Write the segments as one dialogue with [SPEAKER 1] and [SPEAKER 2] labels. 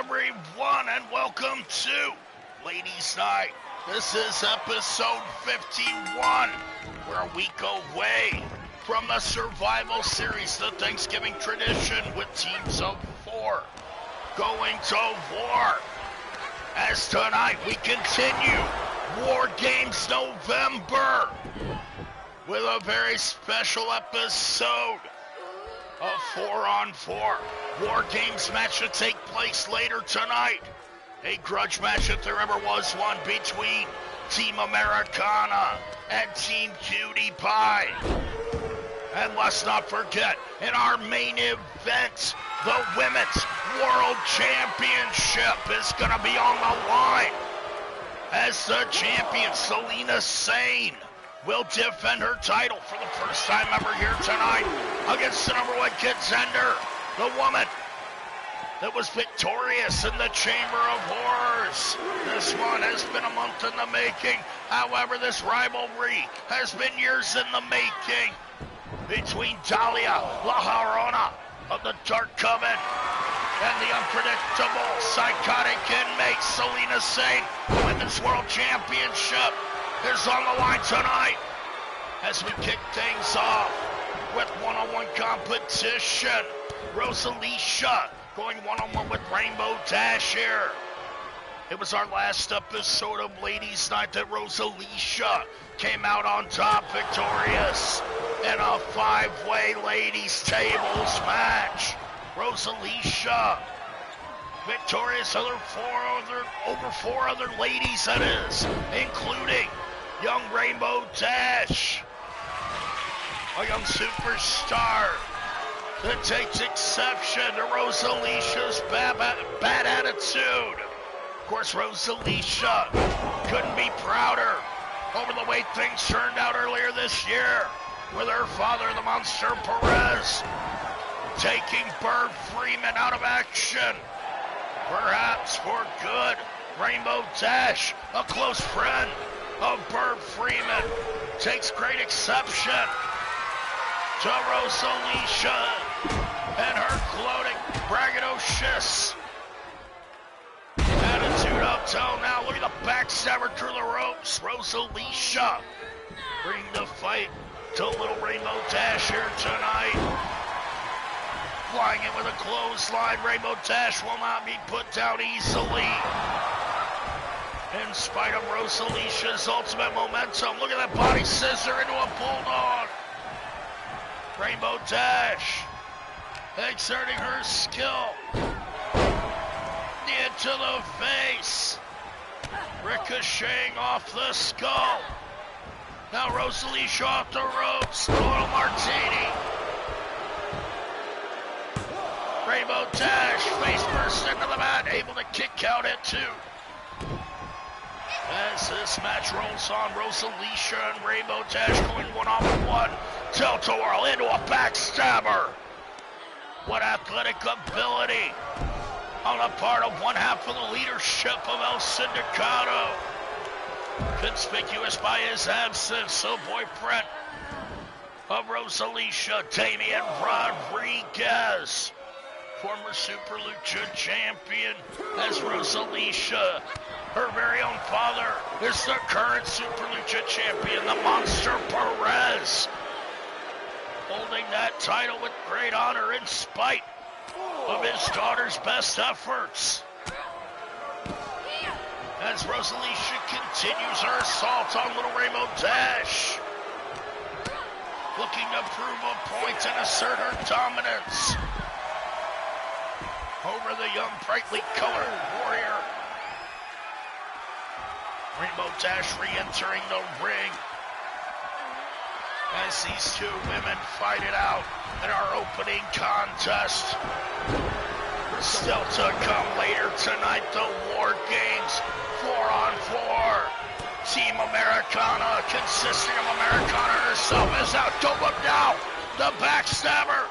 [SPEAKER 1] everyone, and welcome to Ladies Night. This is episode 51. We're a week away from the Survival Series, the Thanksgiving tradition with teams of 4 going to war. As tonight we continue WarGames November with a very special episode of 4-on-4. WarGames match to take place later tonight. A grudge match if there ever was one between Team Americana and Team Cutie Pie. And let's not forget, in our main event, the Women's World Championship is going to be on the line as the champion, SANE, will defend her title for the first time ever here tonight against the #1 contender, the woman that was victorious in the Chamber of Horrors. This one has been a month in the making. However, this rivalry has been years in the making between Dalia La Llorona of the Dark Coven and the unpredictable, psychotic inmate SELINA. The Women's World Championship is on the line tonight as we kick things off with one-on-one competition. Rosalicia going one-on-one with Rainbow Dash here. It was our last episode of Ladies Night that Rosalicia came out on top victorious in a 5-way ladies tables match. Rosalicia victorious over 4 other ladies, that is, including young Rainbow Dash, a young superstar that takes exception to Rosalicia's bad attitude. Of course, Rosalicia couldn't be prouder over the way things turned out earlier this year with her father, the Monster Perez, taking Bird Freeman out of action, perhaps for good. Rainbow Dash, a close friend of Bird Freeman, takes great exception to Rosalicia and her gloating, braggadocious attitude up till now. Look at the backstabber through the ropes. Rosalicia bring the fight to little Rainbow Dash here tonight. Flying in with a clothesline. Rainbow Dash will not be put down easily. In spite of Rosalicia's ultimate momentum. Look at that body scissor into a bulldog. Rainbow Dash exerting her skill. Knee to the face. Ricocheting off the skull. Now Rosalicia off the ropes. Little martini. Rainbow Dash face first into the mat. Able to kick out at 2. As this match rolls on, Rosalicia and Rainbow Dash going one-on-one. Tilt-a-whirl into a backstabber. What athletic ability on the part of one half of the leadership of El Sindicato. Conspicuous by his absence, the boyfriend of Rosalicia, Damian Rodriguez, former Super Lucha champion, as Rosalicia, her very own father, is the current Super Lucha champion, the Monster Perez, holding that title with great honor in spite of his daughter's best efforts. As Rosalicia continues her assault on little Rainbow Dash, looking to prove a point and assert her dominance over the young, brightly colored warrior. Rainbow Dash re-entering the ring as these two women fight it out in our opening contest. Still to come later tonight, the WarGames 4-on-4. Team Americana, consisting of Americana herself, is out. Don't look now. The backstabber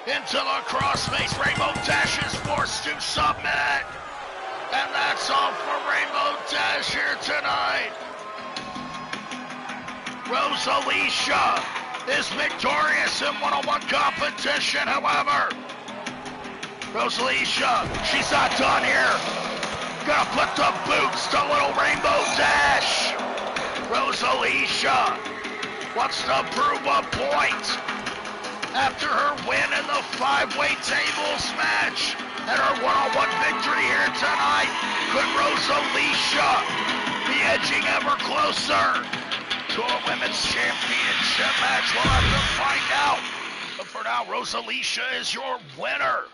[SPEAKER 1] into the crossface. Rainbow Dash is forced to submit. And that's all for Rainbow Dash here tonight. Rosalicia is victorious in one-on-one competition. However, Rosalicia, she's not done here. Gonna put the boots to Little Rainbow Dash. Rosalicia wants to prove a point after her win in the 5-way tables match and her one-on-one victory here tonight. Could Rosalicia be edging ever closer to a women's championship match? We'll have to find out. But for now, Rosalicia is your winner.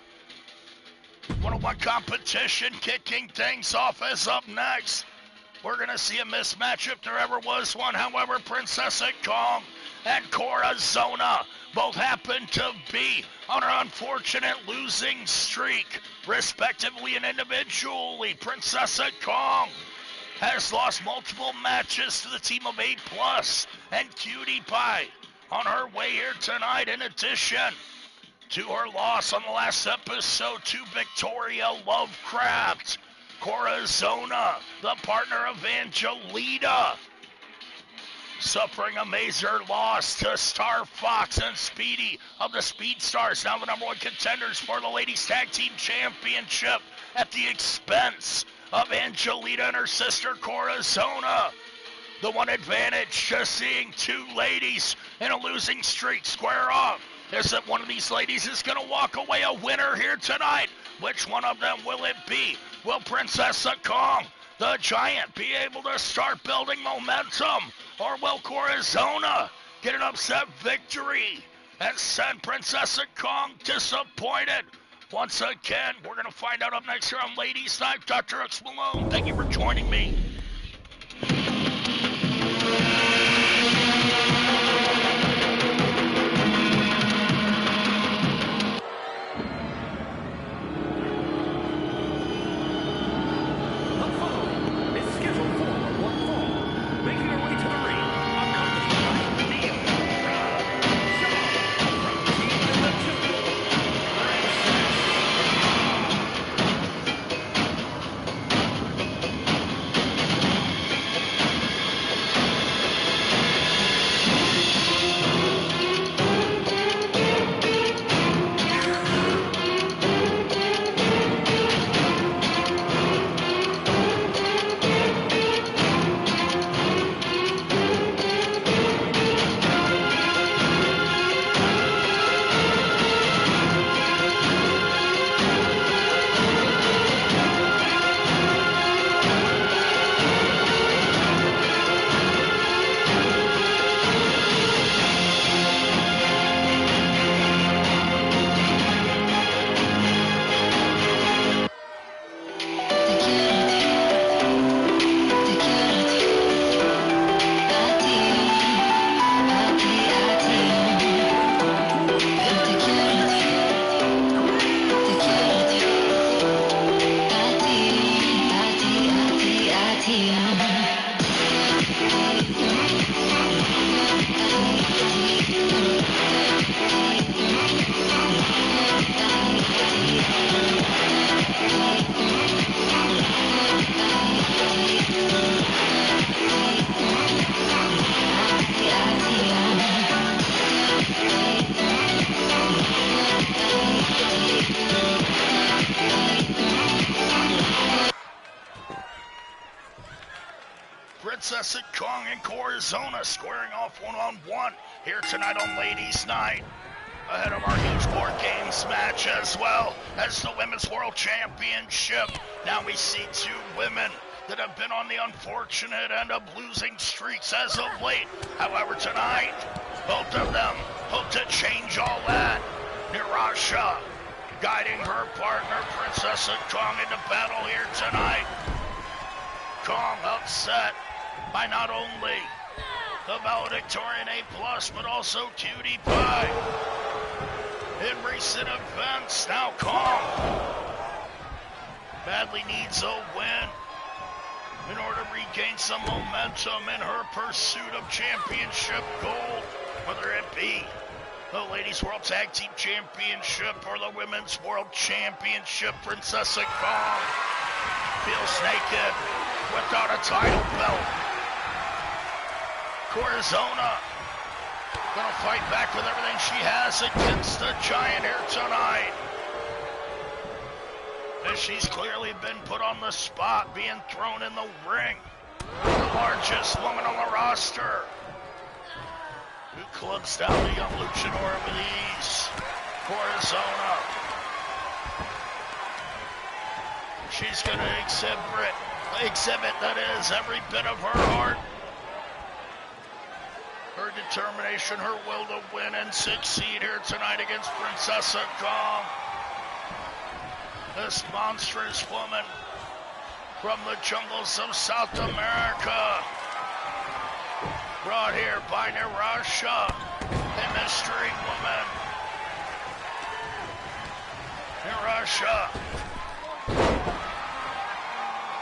[SPEAKER 1] One-on-one competition kicking things off is up next. We're going to see a mismatch if there ever was one. However, Princessa Kong and Corazona both happen to be on an unfortunate losing streak, respectively and individually. Princessa Kong has lost multiple matches to the team of A+, and Cutie Pie on her way here tonight. In addition to her loss on the last episode to Victoria Lovecraft, Corazona, the partner of Angelita, suffering a major loss to Star Fox and Speedy of the Speed Stars, now the #1 contenders for the Ladies Tag Team Championship at the expense of Angelita and her sister Corazona. The one advantage to seeing two ladies in a losing streak square off is that one of these ladies is going to walk away a winner here tonight. Which one of them will it be? Will Princessa Kong, the Giant, be able to start building momentum? Or will Corazona get an upset victory and send Princessa Kong disappointed? Once again, we're going to find out up next here on Ladies Night. DrHooksMalone, thank you for joining me. Princessa Kong and Corazona squaring off one-on-one here tonight on Ladies Night, ahead of our huge WarGames match as well as the Women's World Championship. Now we see two women that have been on the unfortunate end of losing streaks as of late. However, tonight, both of them hope to change all that. Nirasha guiding her partner, Princessa Kong, into battle here tonight. Kong upset by not only the valedictorian A+, but also Cutie Pie. In recent events, now Kong badly needs a win in order to regain some momentum in her pursuit of championship gold, whether it be the Ladies World Tag Team Championship or the Women's World Championship. Princessa Kong feels naked without a title belt. Corazona gonna fight back with everything she has against the Giant here tonight. as she's clearly been put on the spot, being thrown in the ring. The largest woman on the roster, who clubs down the young luchador with ease. Corazona. She's going to exhibit, that is, every bit of her heart, her determination, her will to win and succeed here tonight against Princessa Kong. This monstrous woman from the jungles of South America, brought here by Narasha, a mystery woman. Narasha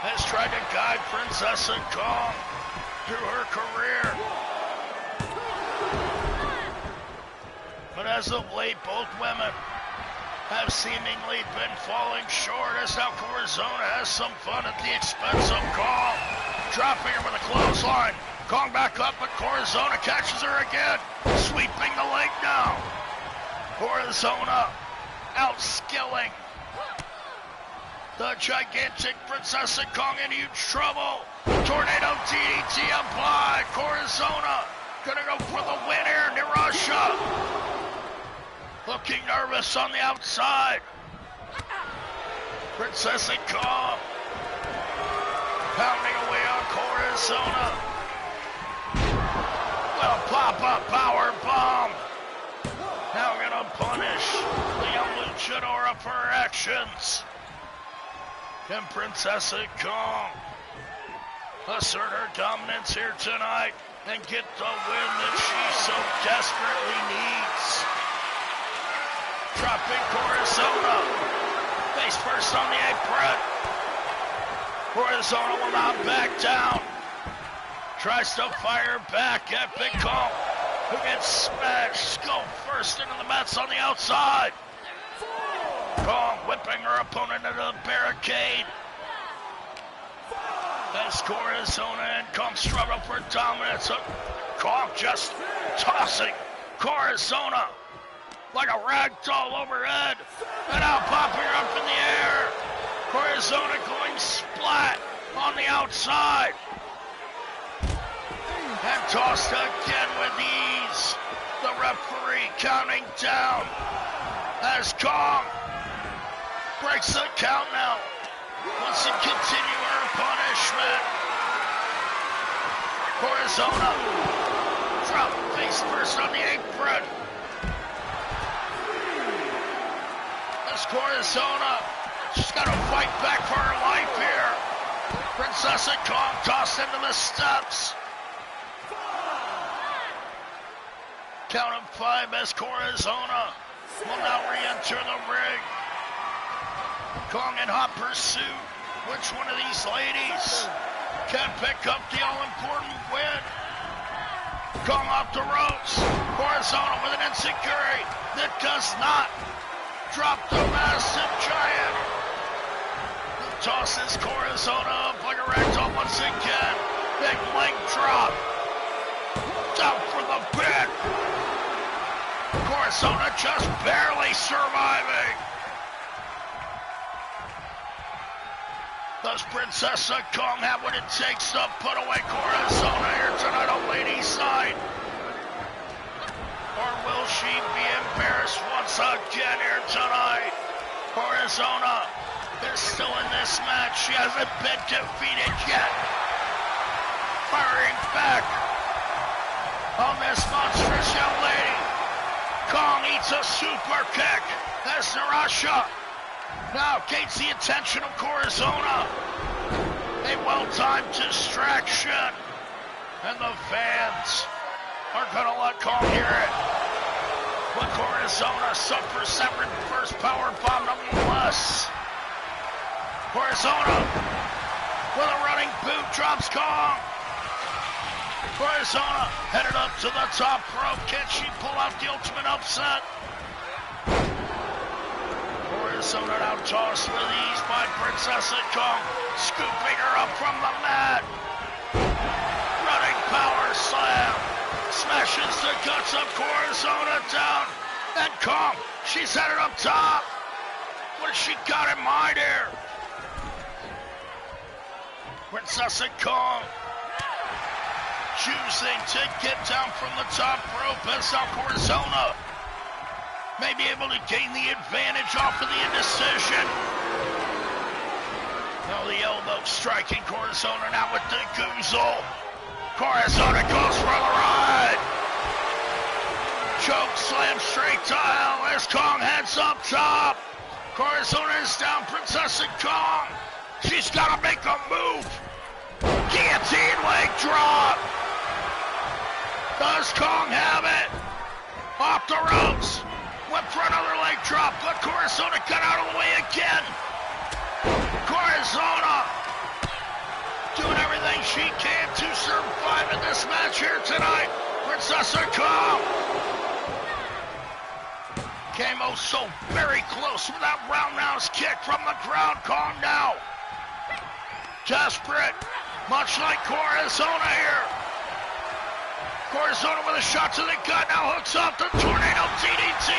[SPEAKER 1] has tried to guide Princessa Kong through her career. But as of late, both women have seemingly been falling short, as now Corazona has some fun at the expense of Kong. Dropping her with a clothesline. Kong back up, but Corazona catches her again. Sweeping the leg down. Corazona outskilling the gigantic Princessa Kong in huge trouble. Tornado DDT applied. Corazona gonna go for the win here. Narasha looking nervous on the outside. Princessa Kong pounding away on Corazona. Well, pop-up power bomb. Now gonna punish the young luchadora for her actions. Can Princessa Kong assert her dominance here tonight and get the win that she so desperately needs? Dropping Corazona. Face first on the apron. Corazona will not back down. Tries to fire back at Big Kong, who gets smashed. Skull first into the mats on the outside. Kong whipping her opponent into the barricade. As Corazona and Kong struggle for dominance. Kong just tossing Corazona like a rag doll overhead. And now popping her up in the air. Corazona going splat on the outside. And tossed again with ease. The referee counting down as Kong breaks the count now. Wants to continue her punishment. Corazona drop face first on the apron. As Corazona, she's got to fight back for her life here. Princessa Kong tossed into the steps. Count of 5 as Corazona will now re-enter the ring. Kong in hot pursuit. Which one of these ladies can pick up the all-important win? Kong off the ropes. Corazona with an insecurity that does not drop the massive giant. Who tosses Corazona up like a ragdoll once again. Big leg drop. Down for the pin. Corazona just barely surviving. Does Princessa Kong have what it takes to put away Corazona here tonight on Ladies' Night? Or will she be embarrassed once again here tonight? Corazona is still in this match. She hasn't been defeated yet. Firing back on this monstrous young lady. Kong eats a super kick as Narasha now gains the attention of Corazona. A well-timed distraction. And the fans are going to let Kong hear it. But Corazona suffers that reverse power bomb nonetheless. Corazona with a running boot drops Kong. Corazona headed up to the top rope. Can she pull out the ultimate upset? Corazona now tossed with ease by Princessa Kong, scooping her up from the mat. Running power slam. Smashes the guts of Corazona down. And Kong, she's headed up top. What has she got in mind here? Princess Kong choosing to get down from the top rope as now Corazona may be able to gain the advantage off of the indecision. Now the elbow striking Corazona now with the goozle. Corazona goes for the ride. Choke slam straight to hell as Kong heads up top. Corazona is down, Princess Kong. She's got to make a move. Guillotine leg drop. Does Kong have it? Off the ropes. Went for another leg drop, but Corazona got out of the way again. Corazona doing everything she can to survive in this match here tonight. Princess Kong came oh so very close with that roundhouse kick from the ground. Kong now desperate, much like Corazona here. Corazona with a shot to the gut, now hooks up the tornado DDT.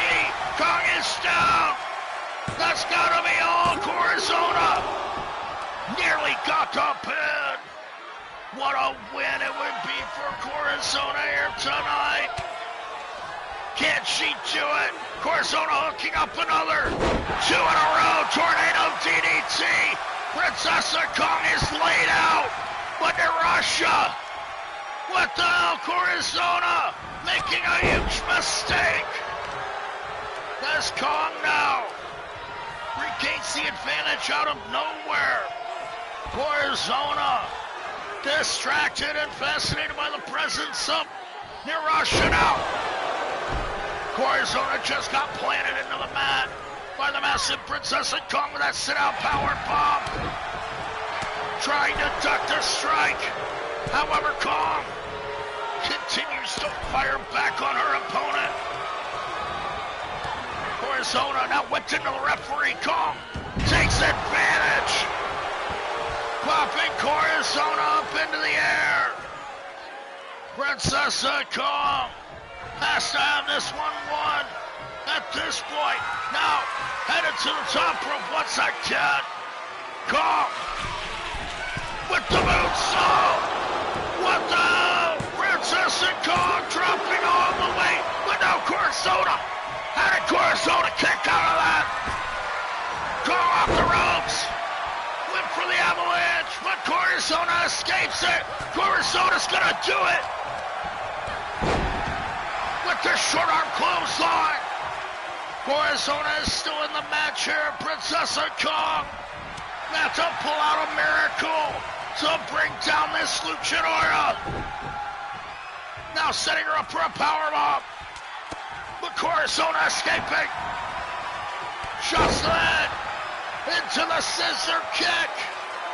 [SPEAKER 1] Kong is down. That's gotta be all. Corazona nearly got the pin. What a win it would be for Corazona here tonight. Can she do it? Corazona hooking up another. 2 in a row, tornado DDT. Princess Kong is laid out. But Russia, what the hell, Corazona making a huge mistake. As Kong now regains the advantage out of nowhere. Corazona distracted and fascinated by the presence of Russia now. Corazona just got planted into the mat by the massive Princess Kong with that sit-out power bomb. Trying to duck the strike. However, Kong continues to fire back on her opponent. Corazona now whipped into the referee. Kong takes advantage. Popping Corazona up into the air. Princess Kong has to have this one won at this point. Now headed to the top rope once again. Kong with the moonsault. What the hell? Princess Kong dropping all the way. But now Corazona. How did Corazona kick out of that? Kong off the ropes. Went for the avalanche, but Corazona escapes it. Corozona's gonna do it. With the short arm clothesline. Corazona is still in the match here. Princess Kong have to pull out a miracle to bring down this luchadora. Now setting her up for a powerbomb. But Corazona escaping. Shots to the head. Into the scissor kick.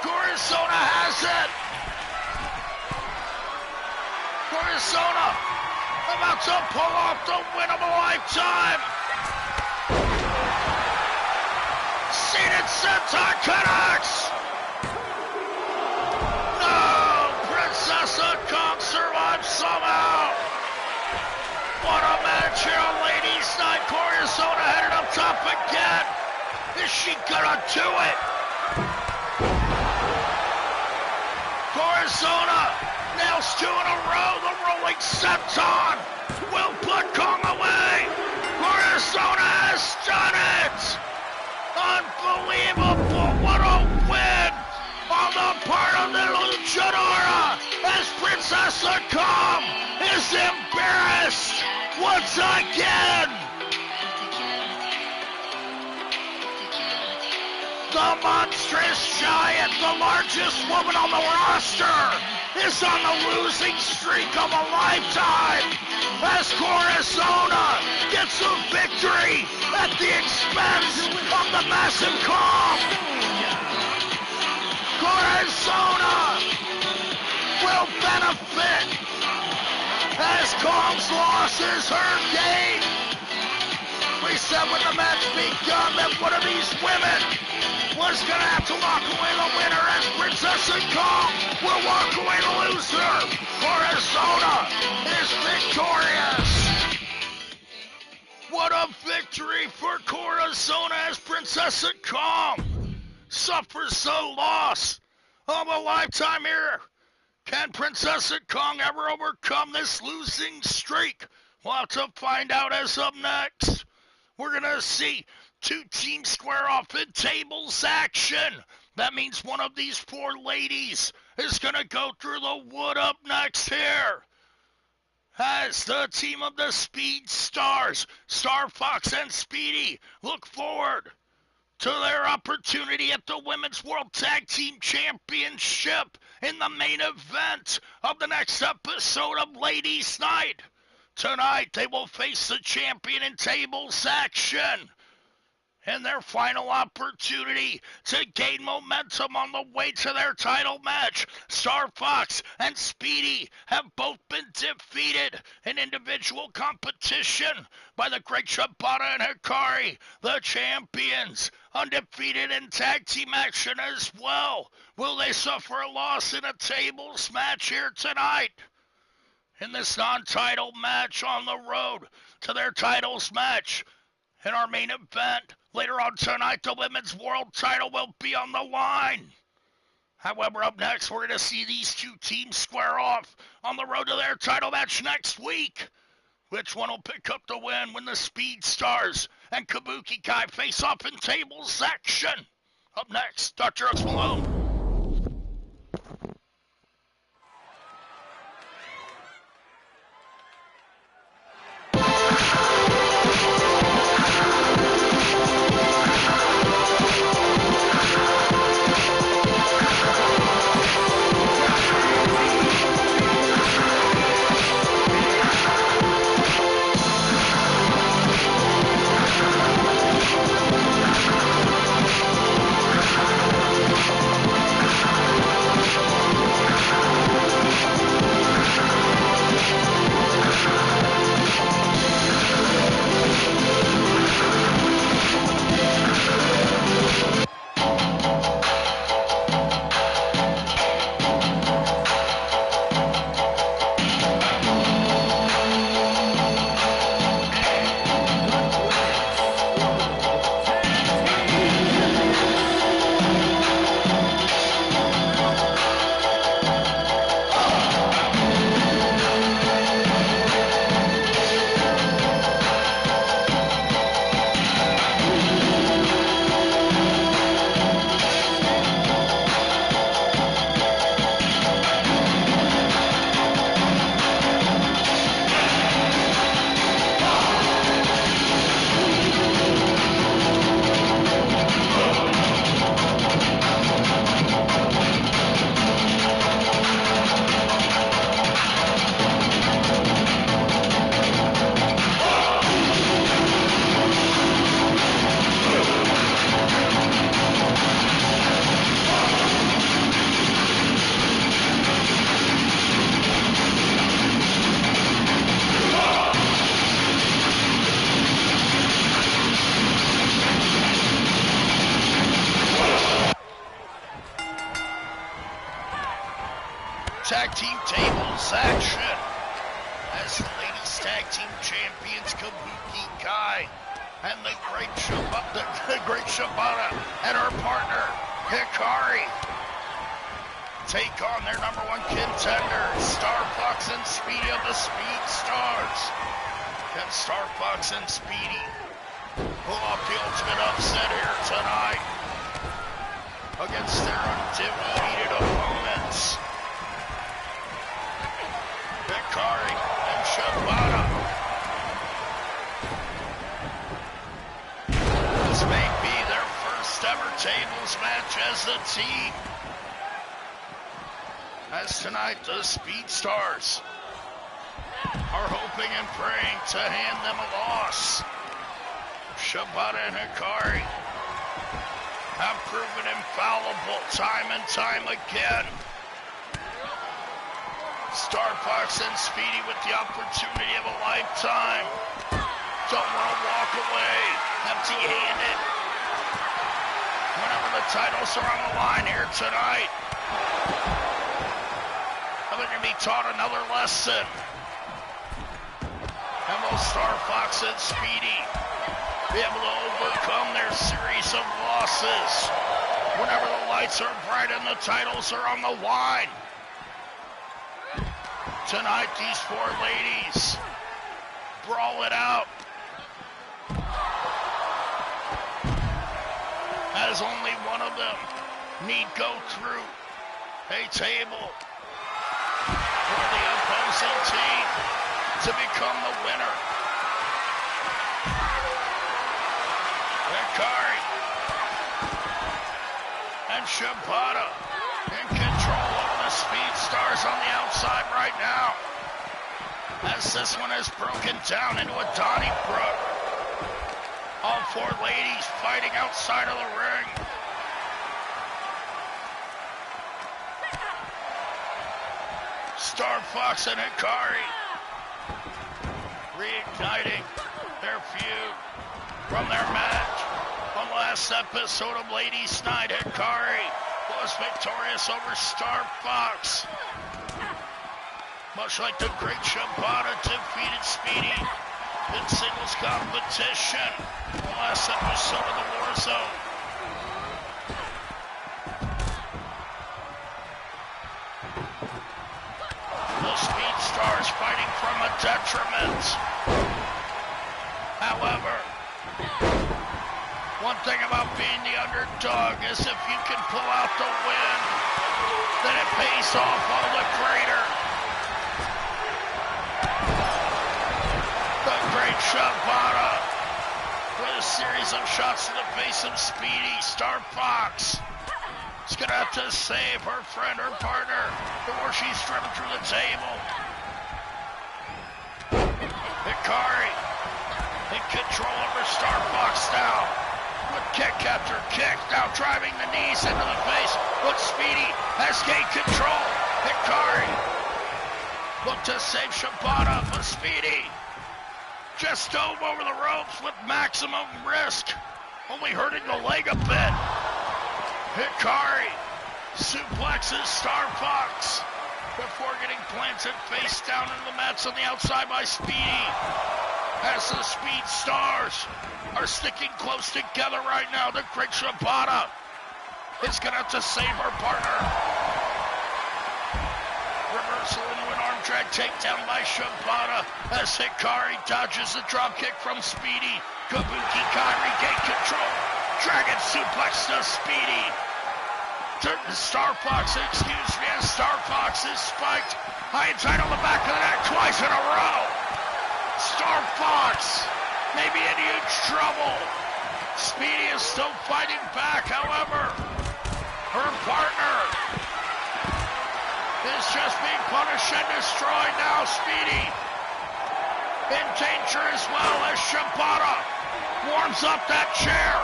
[SPEAKER 1] Corazona has it. Corazona about to pull off the win of a lifetime. Seated senton connects. No, Princess Kong survives somehow. What a match here on Ladies Night. Corazona headed up top again. Is she gonna do it? Corazona nails 2 in a row. The rolling senton will put Kong away. Corazona has done it. Unbelievable. What a win on the part of the luchadora as Princess Kong is embarrassed once again. The monstrous giant, the largest woman on the roster, is on the losing streak of a lifetime as Corazona gets a victory at the expense of the massive Kong. Corazona will benefit as Kong's loss is her gain. We said when the match begun that one of these women was gonna have to walk away the winner as Princess Kong will walk away the loser. Corazona is victorious. What a victory for Corazon as Princessa Kong suffers the loss of a lifetime here. Can Princessa Kong ever overcome this losing streak? We'll have to find out as up next. We're going to see two teams square off in tables action. That means one of these four ladies is going to go through the wood up next here. As the team of the Speed Stars, Star Fox and Speedy, look forward to their opportunity at the Women's World Tag Team Championship in the main event of the next episode of Ladies Night. Tonight, they will face the champion in tables action in their final opportunity to gain momentum on the way to their title match. Star Fox and Speedy have both been defeated in individual competition by the Great Shibata and Hikari, the champions, undefeated in tag team action as well. Will they suffer a loss in a tables match here tonight? In this non-title match on the road to their titles match in our main event, later on tonight, the women's world title will be on the line. However, up next, we're going to see these two teams square off on the road to their title match next week. Which one will pick up the win when the Speed Stars and Kabuki Kai face off in tables action? Up next, DrHooksMalone. Tag team tables action as the ladies tag team champions Kabuki Kai and the Great Shibata and her partner Hikari take on their number one contenders, Star Fox and Speedy of the Speed Stars. Can Star Fox and Speedy pull off the ultimate upset here tonight against their undefeated opponents? Hikari and Shibata. This may be their first ever tables match as a team. As tonight, the Speed Stars are hoping and praying to hand them a loss. Shibata and Hikari have proven infallible time and time again. Star Fox and Speedy with the opportunity of a lifetime. Don't want to walk away empty-handed whenever the titles are on the line here tonight. They're going to be taught another lesson. And will Star Fox and Speedy be able to overcome their series of losses whenever the lights are bright and the titles are on the line? Tonight, these four ladies brawl it out as only one of them need go through a table for the opposing team to become the winner. Hikari and Shibata in control over the Speed Stars on the outside right now, as this one is broken down into a Donnybrook. All four ladies fighting outside of the ring. Star Fox and Hikari reigniting their feud from their match on last episode of Ladies Night. Hikari was victorious over Star Fox, much like the great Shibata defeated Speedy in singles competition on the last episode of the Warzone. The Speed Stars fighting from a detriment. However, one thing about being the underdog is if you can pull out the win, then it pays off all the greater. The great Shibata with a series of shots to the face of Speedy. Star Fox is going to have to save her friend, her partner, before she's driven through the table. Hikari in control over Star Fox now. With kick after kick, now driving the knees into the face. But Speedy has gained control. Hikari look to save Shibata, but Speedy just dove over the ropes with maximum risk, only hurting the leg a bit. Hikari suplexes Star Fox before getting planted face down into the mats on the outside by Speedy. As the Speed Stars are sticking close together right now, the great Shibata is going to have to save her partner. Reversal into an arm drag takedown by Shibata as Hikari dodges the drop kick from Speedy. Kabuki Kai regain control. Dragon suplex to Speedy. Star Fox, excuse me, as Star Fox is spiked high and tight on the back of the neck twice in a row. Star Fox may be in huge trouble. Speedy is still fighting back, however, her partner is just being punished and destroyed now. Speedy in danger as well as Shibata warms up that chair.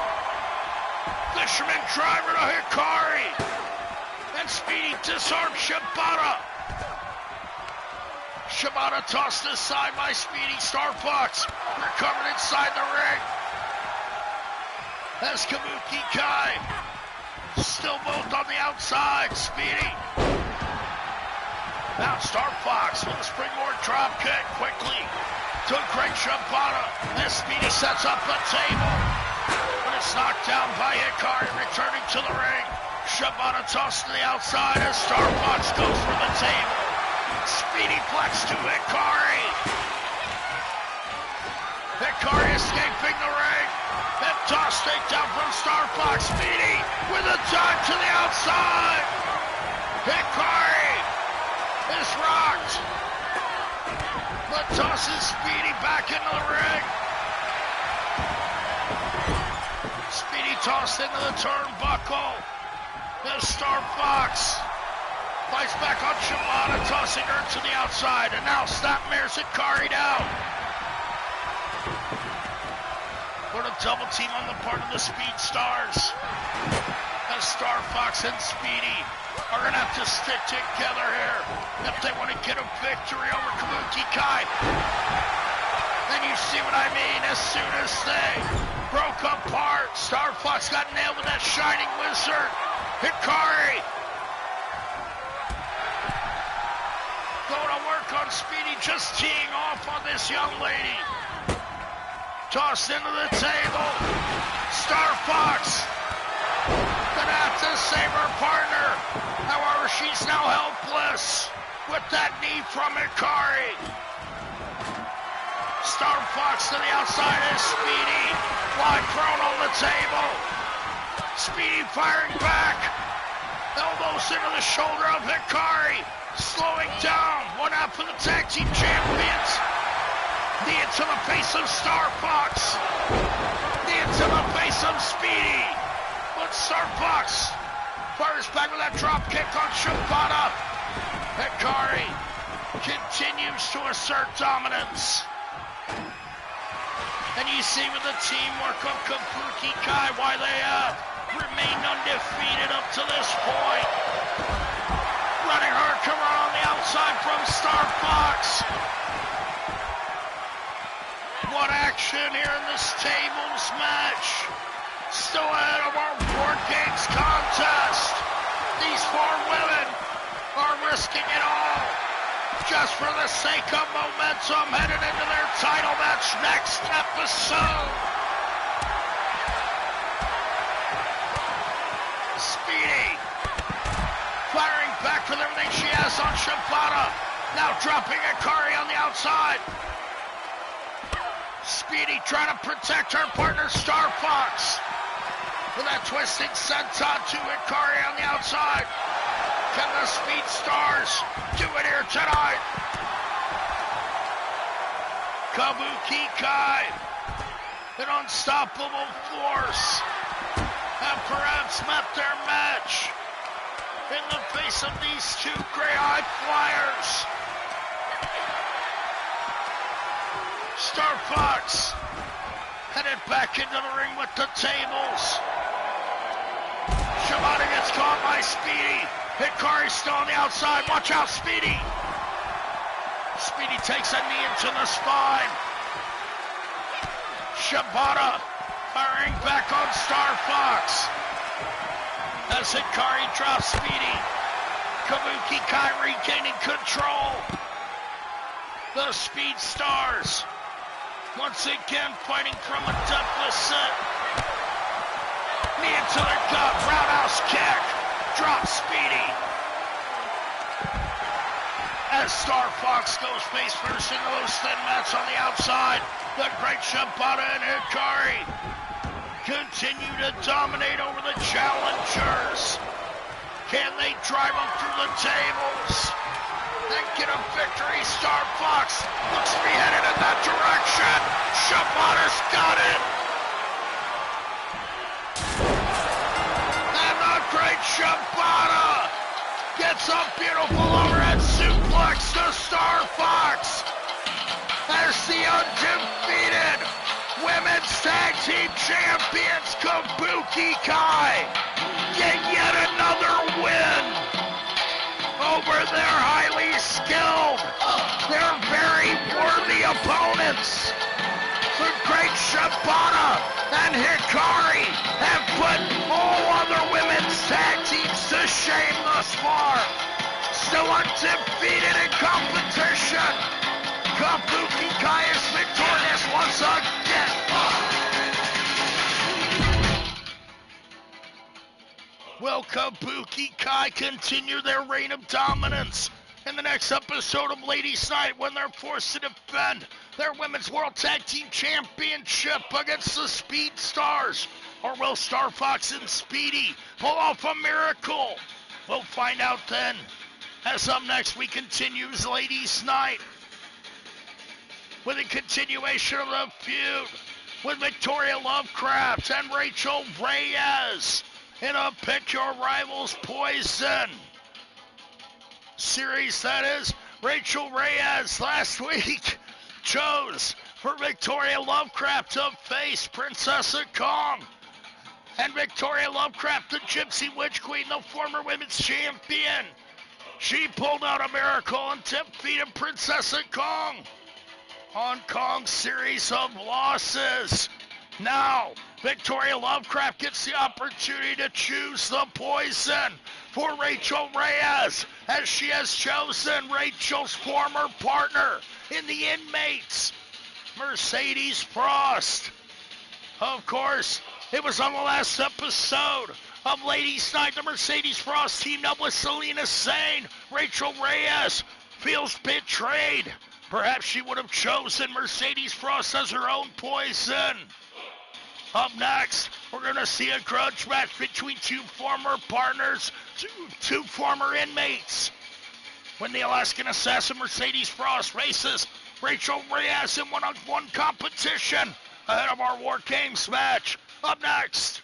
[SPEAKER 1] Fisherman driver to Hikari, and Speedy disarms Shibata. Shibata tossed aside by Speedy. Star Fox recovered inside the ring. As Kabuki Kai still both on the outside. Speedy. Now Star Fox with a springboard drop kick quickly to a great Shibata. As Speedy sets up the table. But it's knocked down by Hikari, returning to the ring. Shibata tossed to the outside as Star Fox goes for the table. Speedy flex to Hikari. Hikari escaping the ring. And toss takedown from Star Fox. Speedy with a dive to the outside. Hikari is rocked. But tosses Speedy back into the ring. Speedy tossed into the turnbuckle. As Star Fox fights back on Shibata, tossing her to the outside. And now Snapmare's Hikari down. What a double team on the part of the Speed Stars. As Star Fox and Speedy are going to have to stick together here if they want to get a victory over Kabuki Kai. And you see what I mean, as soon as they broke apart, Star Fox got nailed with that Shining Wizard. Hikari going to work on Speedy, just teeing off on this young lady. tossed into the table. Star Fox gonna have to save her partner. However, she's now helpless with that knee from Hikari. Star Fox to the outside is Speedy. Fly thrown on the table. Speedy firing back. Elbows into the shoulder of Hikari. Slowing down. One out for the tag team champions. Knee into the face of Star Fox. Knee into the face of Speedy. But Star Fox fires back with that drop kick on Shibata. Hikari continues to assert dominance. And you see with the teamwork of Kabuki Kai why they have remained undefeated up to this point. Running hard on the outside from Star Fox. What action here in this tables match. Still ahead of our WarGames contest. These four women are risking it all just for the sake of momentum headed into their title match next episode. Speedy firing back with everything she has on Shibata. Now dropping Hikari on the outside. Speedy trying to protect her partner Star Fox. With that twisting senton to Hikari on the outside. Can the Speed Stars do it here tonight? Kabuki Kai, an unstoppable force, have perhaps met their match in the face of these two gray-eyed flyers. Star Fox headed back into the ring with the tables. Shibata gets caught by Speedy. Hikari still on the outside. Watch out, Speedy. Speedy takes a knee into the spine. Shibata firing back on Star Fox. As Hikari drops Speedy. Kabuki Kai regaining control. The Speed Stars once again fighting from a deficit. Knee into the gut, roundhouse kick, drop Speedy. As Star Fox goes face first into those thin mats on the outside, the great Shibata and Hikari continue to dominate over the challengers. Can they drive them through the tables and get a victory? Star Fox looks to be headed in that direction. Shibata's got it. And the great Shibata gets a beautiful overhead suplex to Star Fox as the undefeated Women's Tag Team Champions Kabuki Kai get yet another win over their highly skilled, their very worthy opponents. The great Shibata and Hikari have put all other women's tag teams to shame thus far. Still undefeated in competition. Kabuki Kai is victorious once again. Will Kabuki Kai continue their reign of dominance in the next episode of Ladies Night when they're forced to defend their Women's World Tag Team Championship against the Speed Stars? Or will Star Fox and Speedy pull off a miracle? We'll find out then. As up next, we continues Ladies Night with a continuation of the feud with Victoria Lovecraft and Rachel Reyes in a Pick Your Rivals Poison series. That is, Rachel Reyes last week chose for Victoria Lovecraft to face Princess Kong. And Victoria Lovecraft, the Gypsy Witch Queen, the former women's champion, she pulled out a miracle and defeated Princess Kong on Kong's series of losses. Now, Victoria Lovecraft gets the opportunity to choose the poison for Rachel Reyes, as she has chosen Rachel's former partner in the Inmates, Mercedes Frost. Of course, it was on the last episode of Ladies Night. The Mercedes Frost teamed up with Selina SANE. Rachel Reyes feels betrayed. Perhaps she would have chosen Mercedes Frost as her own poison. Up next, we're going to see a grudge match between two former partners, two former inmates. When the Alaskan assassin Mercedes Frost faces Rachel Reyes in one-on-one competition ahead of our WarGames match. Up next.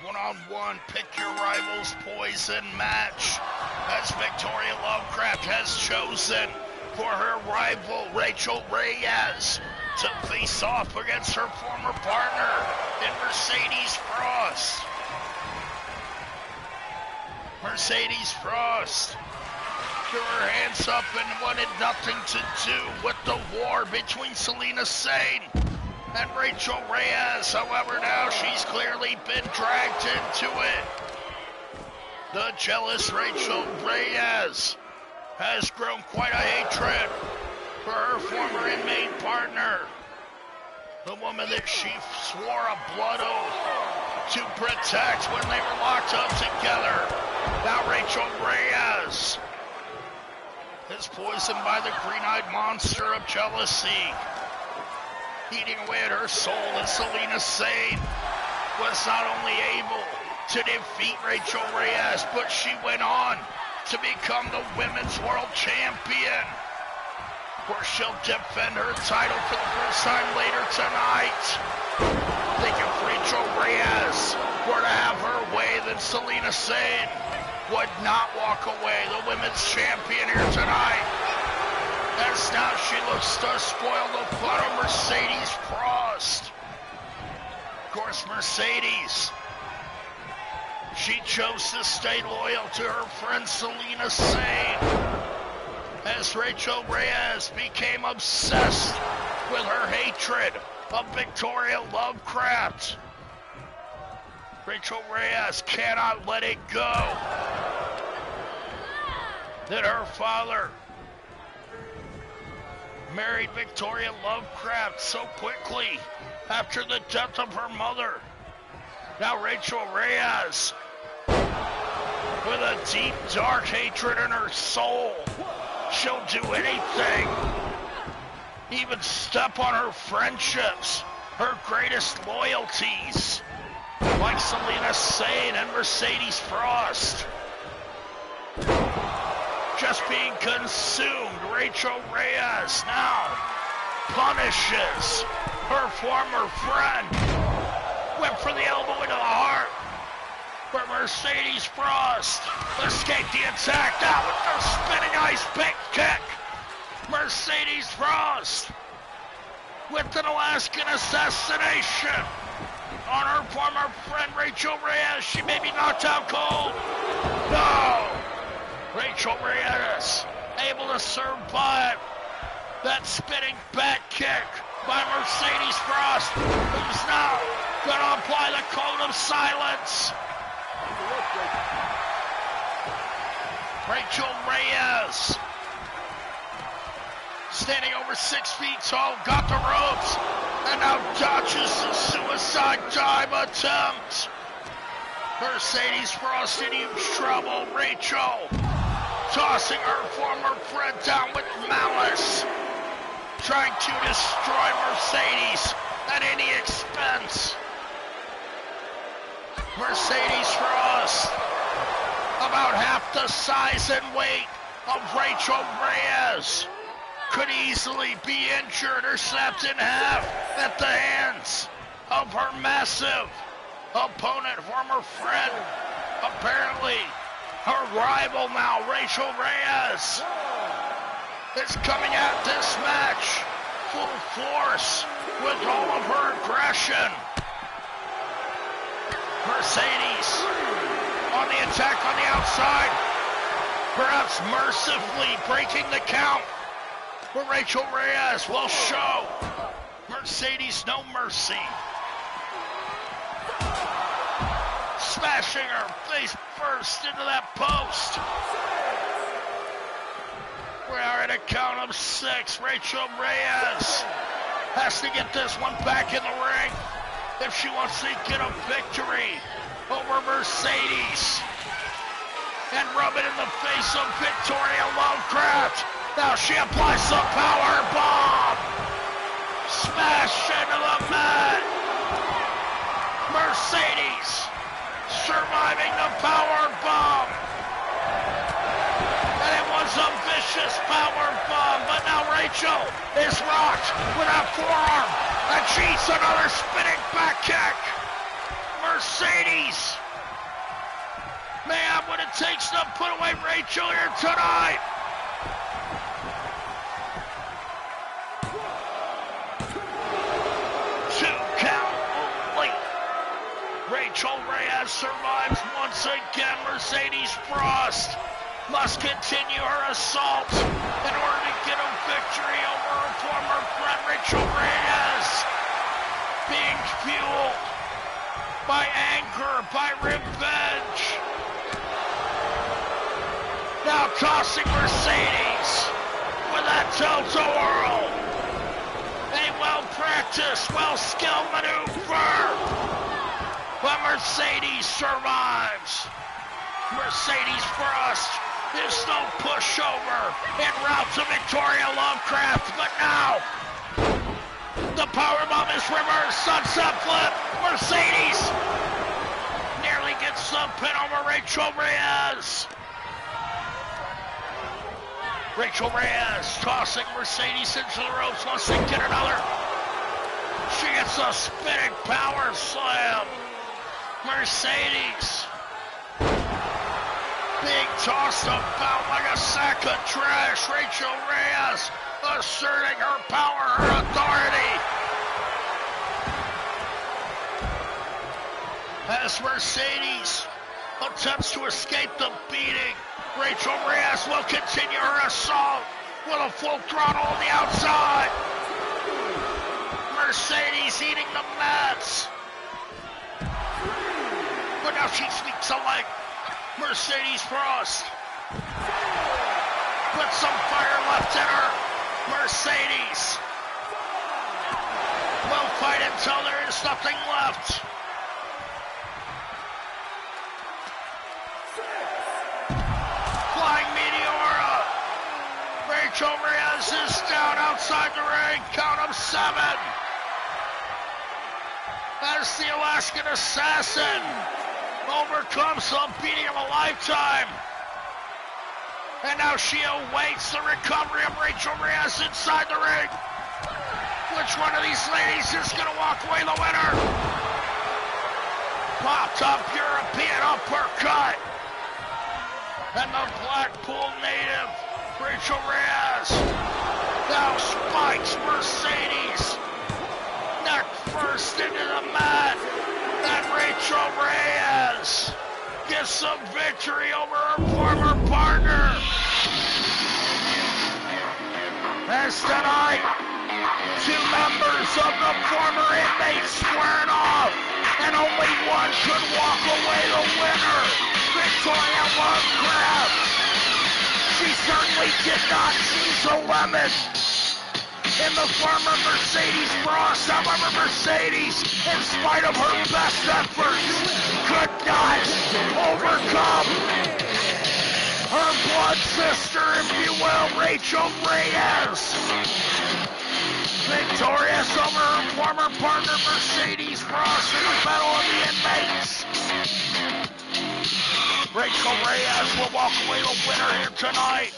[SPEAKER 1] One-on-one, pick your rival's poison match, as Victoria Lovecraft has chosen for her rival Rachel Reyes to face off against her former partner in Mercedes Frost. Mercedes Frost threw her hands up and wanted nothing to do with the war between Selina SANE and Rachel Reyes. However, now she's clearly been dragged into it. The jealous Rachel Reyes has grown quite a hatred for her former inmate partner, the woman that she swore a blood oath to protect when they were locked up together. Now Rachel Reyes is poisoned by the green-eyed monster of jealousy, eating away at her soul, and Selina SANE was not only able to defeat Rachel Reyes, but she went on to become the Women's World Champion, where she'll defend her title for the first time later tonight. I think if Rachel Reyes were to have her way, then Selina SANE would not walk away the Women's Champion here tonight, as now she looks to spoil the fun of Mercedes Frost. Of course, Mercedes, she chose to stay loyal to her friend Selina SANE, as Rachel Reyes became obsessed with her hatred of Victoria Lovecraft. Rachel Reyes cannot let it go that her father married Victoria Lovecraft so quickly after the death of her mother. Now Rachel Reyes, with a deep, dark hatred in her soul, she'll do anything, even step on her friendships, her greatest loyalties, like Selina SANE and Mercedes Frost. Just being consumed, Rachel Reyes now punishes her former friend Mercedes Frost escaped the attack now with her spinning ice pick kick. Mercedes Frost with an Alaskan assassination on her former friend Rachel Reyes. She may be knocked out cold. No! Rachel Reyes able to survive that spinning back kick by Mercedes Frost, who's now going to apply the code of silence. Rachel Reyes, standing over 6 feet tall, got the ropes, and now dodges the suicide dive attempt. Mercedes Frost in huge trouble. Rachel tossing her former friend down with malice, trying to destroy Mercedes at any expense. Mercedes Frost, about half the size and weight of Rachel Reyes, could easily be injured or snapped in half at the hands of her massive opponent, former friend. Apparently, her rival now, Rachel Reyes, is coming at this match full force with all of her aggression. Mercedes on the attack on the outside, perhaps mercifully breaking the count, but Rachel Reyes will show Mercedes no mercy. Smashing her face first into that post. We are at a count of 6. Rachel Reyes has to get this one back in the ring if she wants to get a victory over Mercedes and rub it in the face of Victoria Lovecraft. Now she applies the power bomb. Smash into the mat. Mercedes surviving the power bomb. And it was a vicious power bomb, but now Rachel is rocked with a forearm. And she's another spinning back kick. Mercedes may have what it takes to put away Rachel here tonight. Two count only. Rachel Reyes survives once again. Mercedes Frost must continue her assault in order to get a victory over her former friend Rachel Reyes. Being fueled by anger, by revenge. Now tossing Mercedes with that tilt-a-whirl. A well-practiced, well-skilled maneuver. But Mercedes survives. Mercedes Frost is no pushover en route to Victoria Lovecraft, but now the powerbomb is reversed, sunset flip. Mercedes nearly gets the pin over Rachel Reyes. Rachel Reyes tossing Mercedes into the ropes, wants to get another. She gets a spinning power slam. Mercedes being tossed about like a sack of trash. Rachel Reyes asserting her power, her authority. As Mercedes attempts to escape the beating, Rachel Reyes will continue her assault with a full throttle on the outside. Mercedes eating the mats. But now she sneaks a leg. Mercedes Frost with some fire left in her. Mercedes will fight until there is nothing left. Flying Meteora. Rachel Reyes is down outside the ring. Count of 7. As the Alaskan Assassin overcomes the beating of a lifetime. And now she awaits the recovery of Rachel Reyes inside the ring. Which one of these ladies is going to walk away the winner? Pop top European uppercut. And the Blackpool native, Rachel Reyes. Now spikes Mercedes. Neck first into the mat. And Rachel Reyes gets some victory over her former partner. As tonight, two members of the former inmates squaring off, and only one could walk away the winner. Victoria Lovecraft. She certainly did not seize a lemon in the former Mercedes Cross. However, Mercedes, in spite of her best efforts, could not overcome her blood sister, if you will, Rachel Reyes. Victorious over her former partner, Mercedes Cross, in the Battle of the Inmates. Rachel Reyes will walk away the winner here tonight.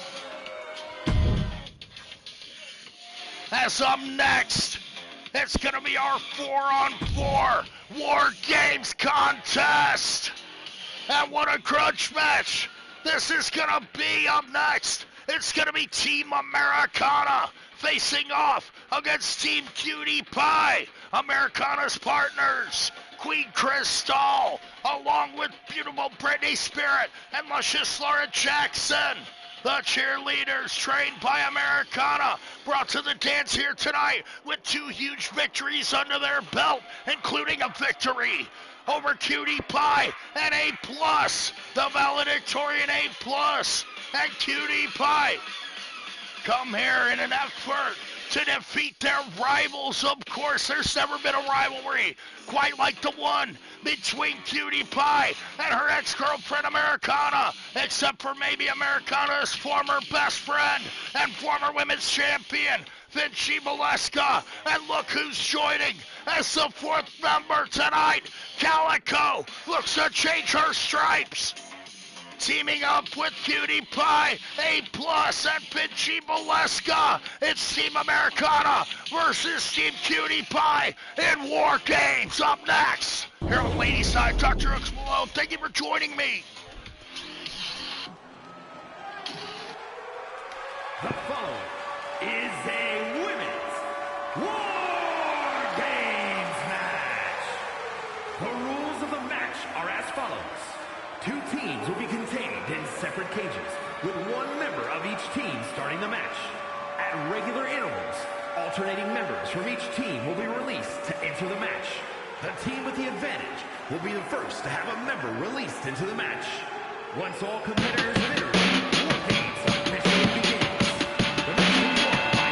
[SPEAKER 1] As up next, it's going to be our 4-on-4 War Games contest. And what a grudge match this is going to be up next. It's going to be Team Americana facing off against Team Cutie Pie, Americana's partners. Queen Crystal, along with beautiful Britney Spirit and luscious Laura Jackson. The cheerleaders trained by Americana, brought to the dance here tonight with two huge victories under their belt, including a victory over Cutie Pie and A+, the valedictorian A+, and Cutie Pie come here in an effort to defeat their rivals. Of course, there's never been a rivalry quite like the one between Cutie Pie and her ex-girlfriend Americana, except for maybe Americana's former best friend and former women's champion, Vinci Valeska. And look who's joining as the fourth member tonight. Calico looks to change her stripes. Teaming up with Cutie Pie, A+, and Vinci Valeska. It's Team Americana versus Team Cutie Pie in War Games. Up next, here on Ladies Night, DrHooksMalone. Thank you for joining me.
[SPEAKER 2] The following is a women's War Games match. The rules of the match are as follows. Two teams will be contained in separate cages, with one member of each team starting the match. At regular intervals, alternating members from each team will be released to enter the match. The team with the advantage will be the first to have a member released into the match. Once all competitors have entered, War Games officially begins. The match will be won by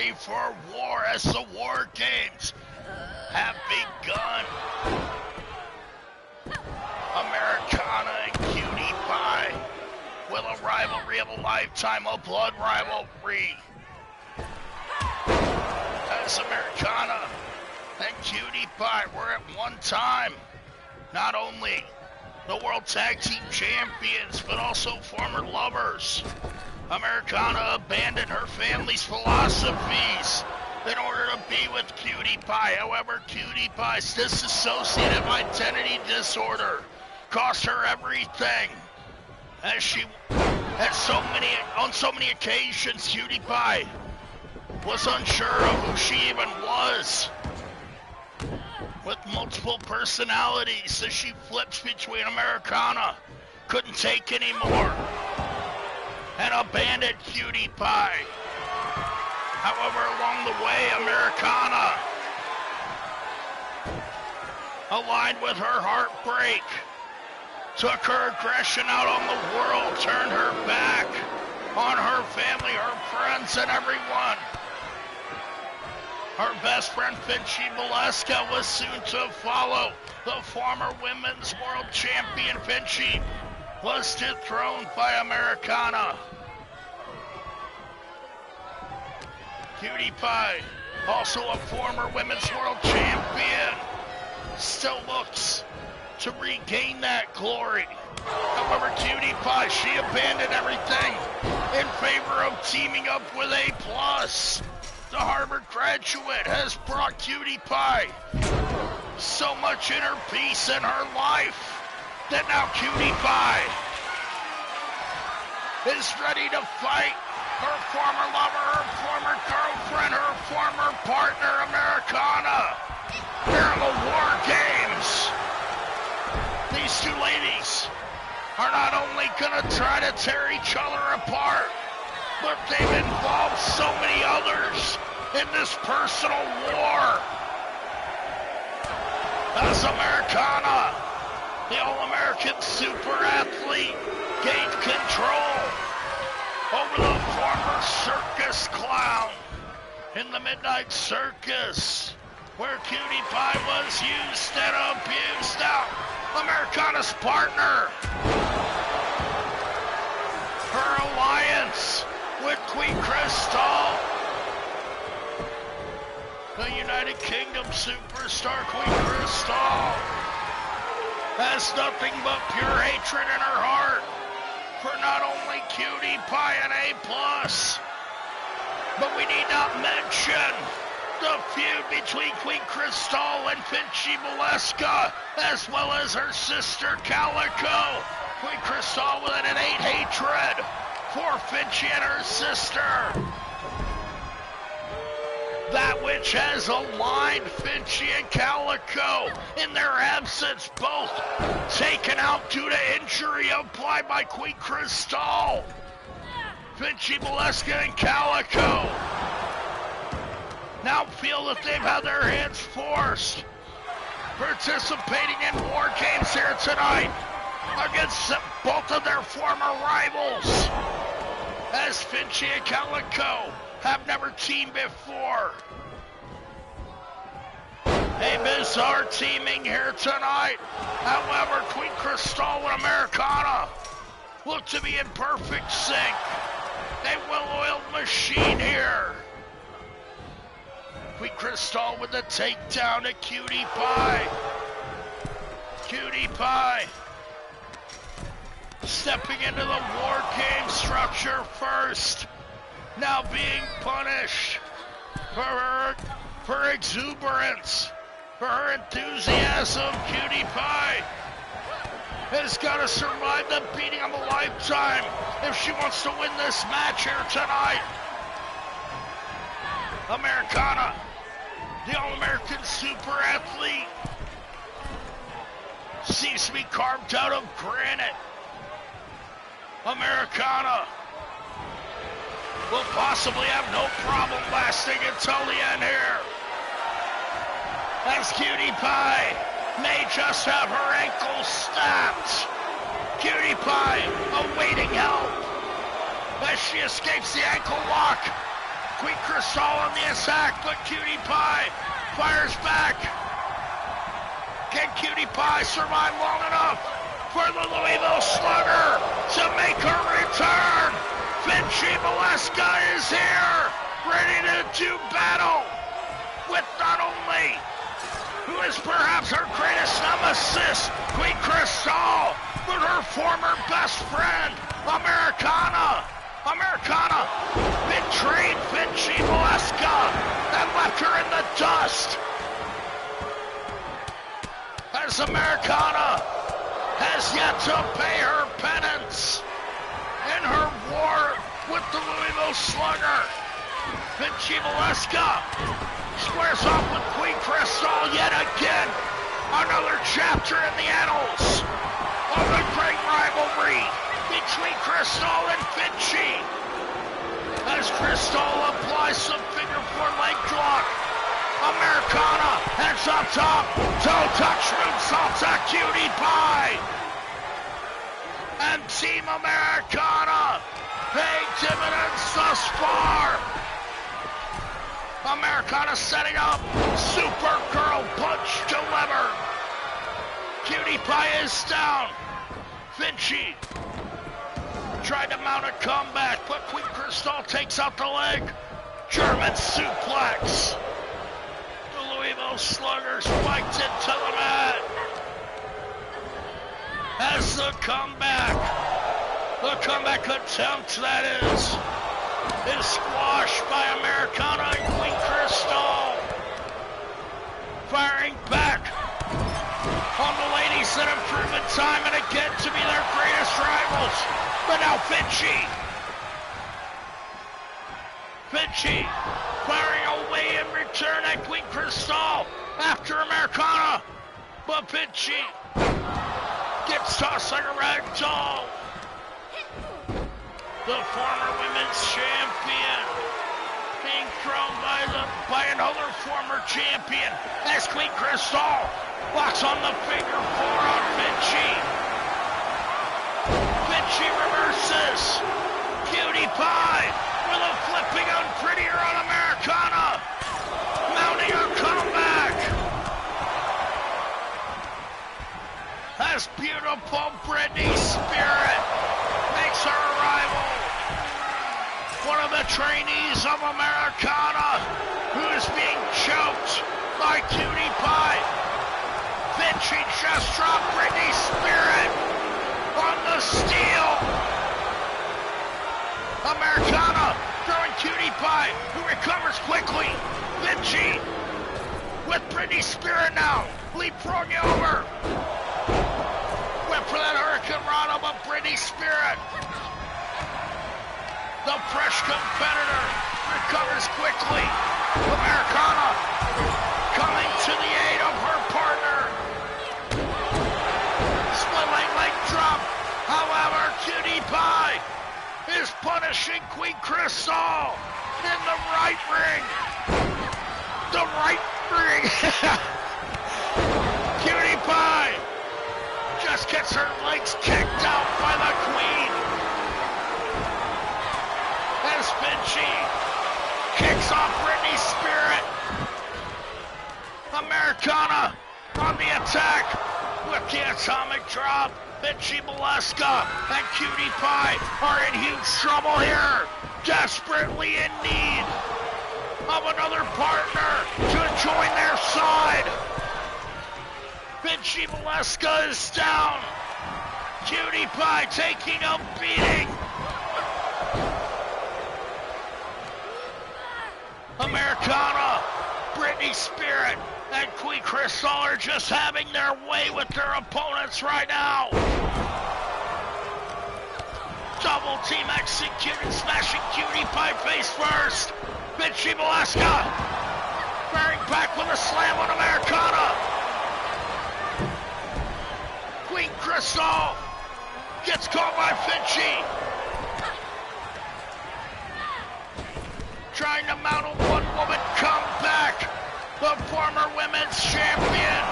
[SPEAKER 1] ready for war as the War Games have begun. Americana and Cutie Pie with a rivalry of a lifetime, a blood rivalry. As Americana and Cutie Pie were at one time not only the World Tag Team Champions, but also former lovers. Americana abandoned her family's philosophies in order to be with Cutie Pie. However, Cutie Pie's dissociative identity disorder cost her everything. On so many occasions, Cutie Pie was unsure of who she even was. With multiple personalities as she flips between Americana, couldn't take anymore, and abandoned Cutie Pie. However, along the way, Americana, aligned with her heartbreak, took her aggression out on the world, turned her back on her family, her friends, and everyone. Her best friend, Finchie Valeska, was soon to follow. The former women's world champion, Finchie, was dethroned by Americana. Cutie Pie, also a former women's world champion, still looks to regain that glory. However, Cutie Pie, she abandoned everything in favor of teaming up with A+. The Harvard graduate has brought Cutie Pie so much inner peace in her life that now Cutie Pie is ready to fight her former lover, her former girlfriend, her former partner, Americana, here in the War Games. These two ladies are not only gonna try to tear each other apart, but they've involved so many others in this personal war. As Americana, the All-American super athlete, gained control over the former circus clown in the Midnight Circus, where Cutie Pie was used and abused. Now, Americana's partner, her alliance with Queen Crystal, the United Kingdom superstar Queen Crystal, has nothing but pure hatred in her heart for not only Cutie Pie and A+, but we need not mention the feud between Queen Crystal and Finchie Valeska, as well as her sister Calico. Queen Crystal with an innate hatred for Finchie and her sister, that which has aligned Finchie and Calico. In their absence, both taken out due to injury applied by Queen Crystal. Finchie Valeska and Calico now feel that they've had their hands forced, participating in War Games here tonight against both of their former rivals, as Finchie and Calico have never teamed before. A bizarre teaming here tonight. However, Queen Crystal and Americana look to be in perfect sync. A well-oiled machine here. Queen Crystal with the takedown at Cutie Pie. Cutie Pie stepping into the War Game structure first, now being punished for her exuberance, for her enthusiasm. Cutie Pie has got to survive the beating of a lifetime if she wants to win this match here tonight. Americana, the All-American super athlete, seems to be carved out of granite. Americana will possibly have no problem lasting until the end here, as Cutie Pie may just have her ankle snapped. Cutie Pie awaiting help as she escapes the ankle lock Queen Crystal on the attack, but Cutie Pie fires back. Can Cutie Pie survive long enough for the Louisville Slugger to make her return? Vinci Valeska is here, ready to do battle with not only who is perhaps her greatest nemesis, Queen Crystal, but her former best friend, Americana. Americana betrayed Vinci Valeska and left her in the dust. As Americana has yet to pay her penance in her war with the Louisville Slugger. Vinci Valeska squares off with Queen Crystal yet again. Another chapter in the annals of the great rivalry between Crystal and Vinci. As Crystal applies some figure four leg drop, Americana heads up top, toe touch moonsault to Cutie Pie. And Team Americana paying dividends thus far. Americana setting up, Supergirl punch delivered. Cutie Pie is down. Vinci tried to mount a comeback, but Queen Crystal takes out the leg. German suplex. The Louisville Slugger spiked into the mat. As the comeback attempt that is squashed by Americana and Queen Crystal. Firing back on the ladies that have proven time and again to be their greatest rivals. But now Vinci firing away in return at Queen Crystal after Americana. But Vinci gets tossed like a rag doll. The former women's champion being thrown by another former champion as Queen Crystal locks on the figure four on Vinci. Vinci reverses. Cutie Pie with a flipping unprettier on Americana. Mounting a comeback. As beautiful Britney Spirit makes her arrival. One of the trainees of Americana who is being choked by Cutie Pie. Vinci just dropped Britney Spirit on the steel. Americana throwing Cutie Pie, who recovers quickly. Vinci with Britney Spirit now, leapfrogging over. Went for that Hurricane Rana, but Britney Spirit, the fresh competitor, recovers quickly. Americana coming to the aid of her partner. Split leg drop. However, Cutie Pie is punishing Queen Crystal in the right ring. The right ring. Cutie Pie just gets her legs kicked out by the Queen. As Vinci kicks off Britney Spirit. Americana on the attack with the atomic drop. Vinci Valeska and Cutie Pie are in huge trouble here. Desperately in need of another partner to join their side. Vinci Valeska is down. Cutie Pie taking a beating. Americana, Britney Spirit, and Queen Crystal are just having their way with their opponents right now. Double team executed, smashing Cutie Pie face first. Vinci Valeska bearing back with a slam on Americana. Queen Crystal gets caught by Vinci. Trying to mount a one-woman comeback. The former women's champion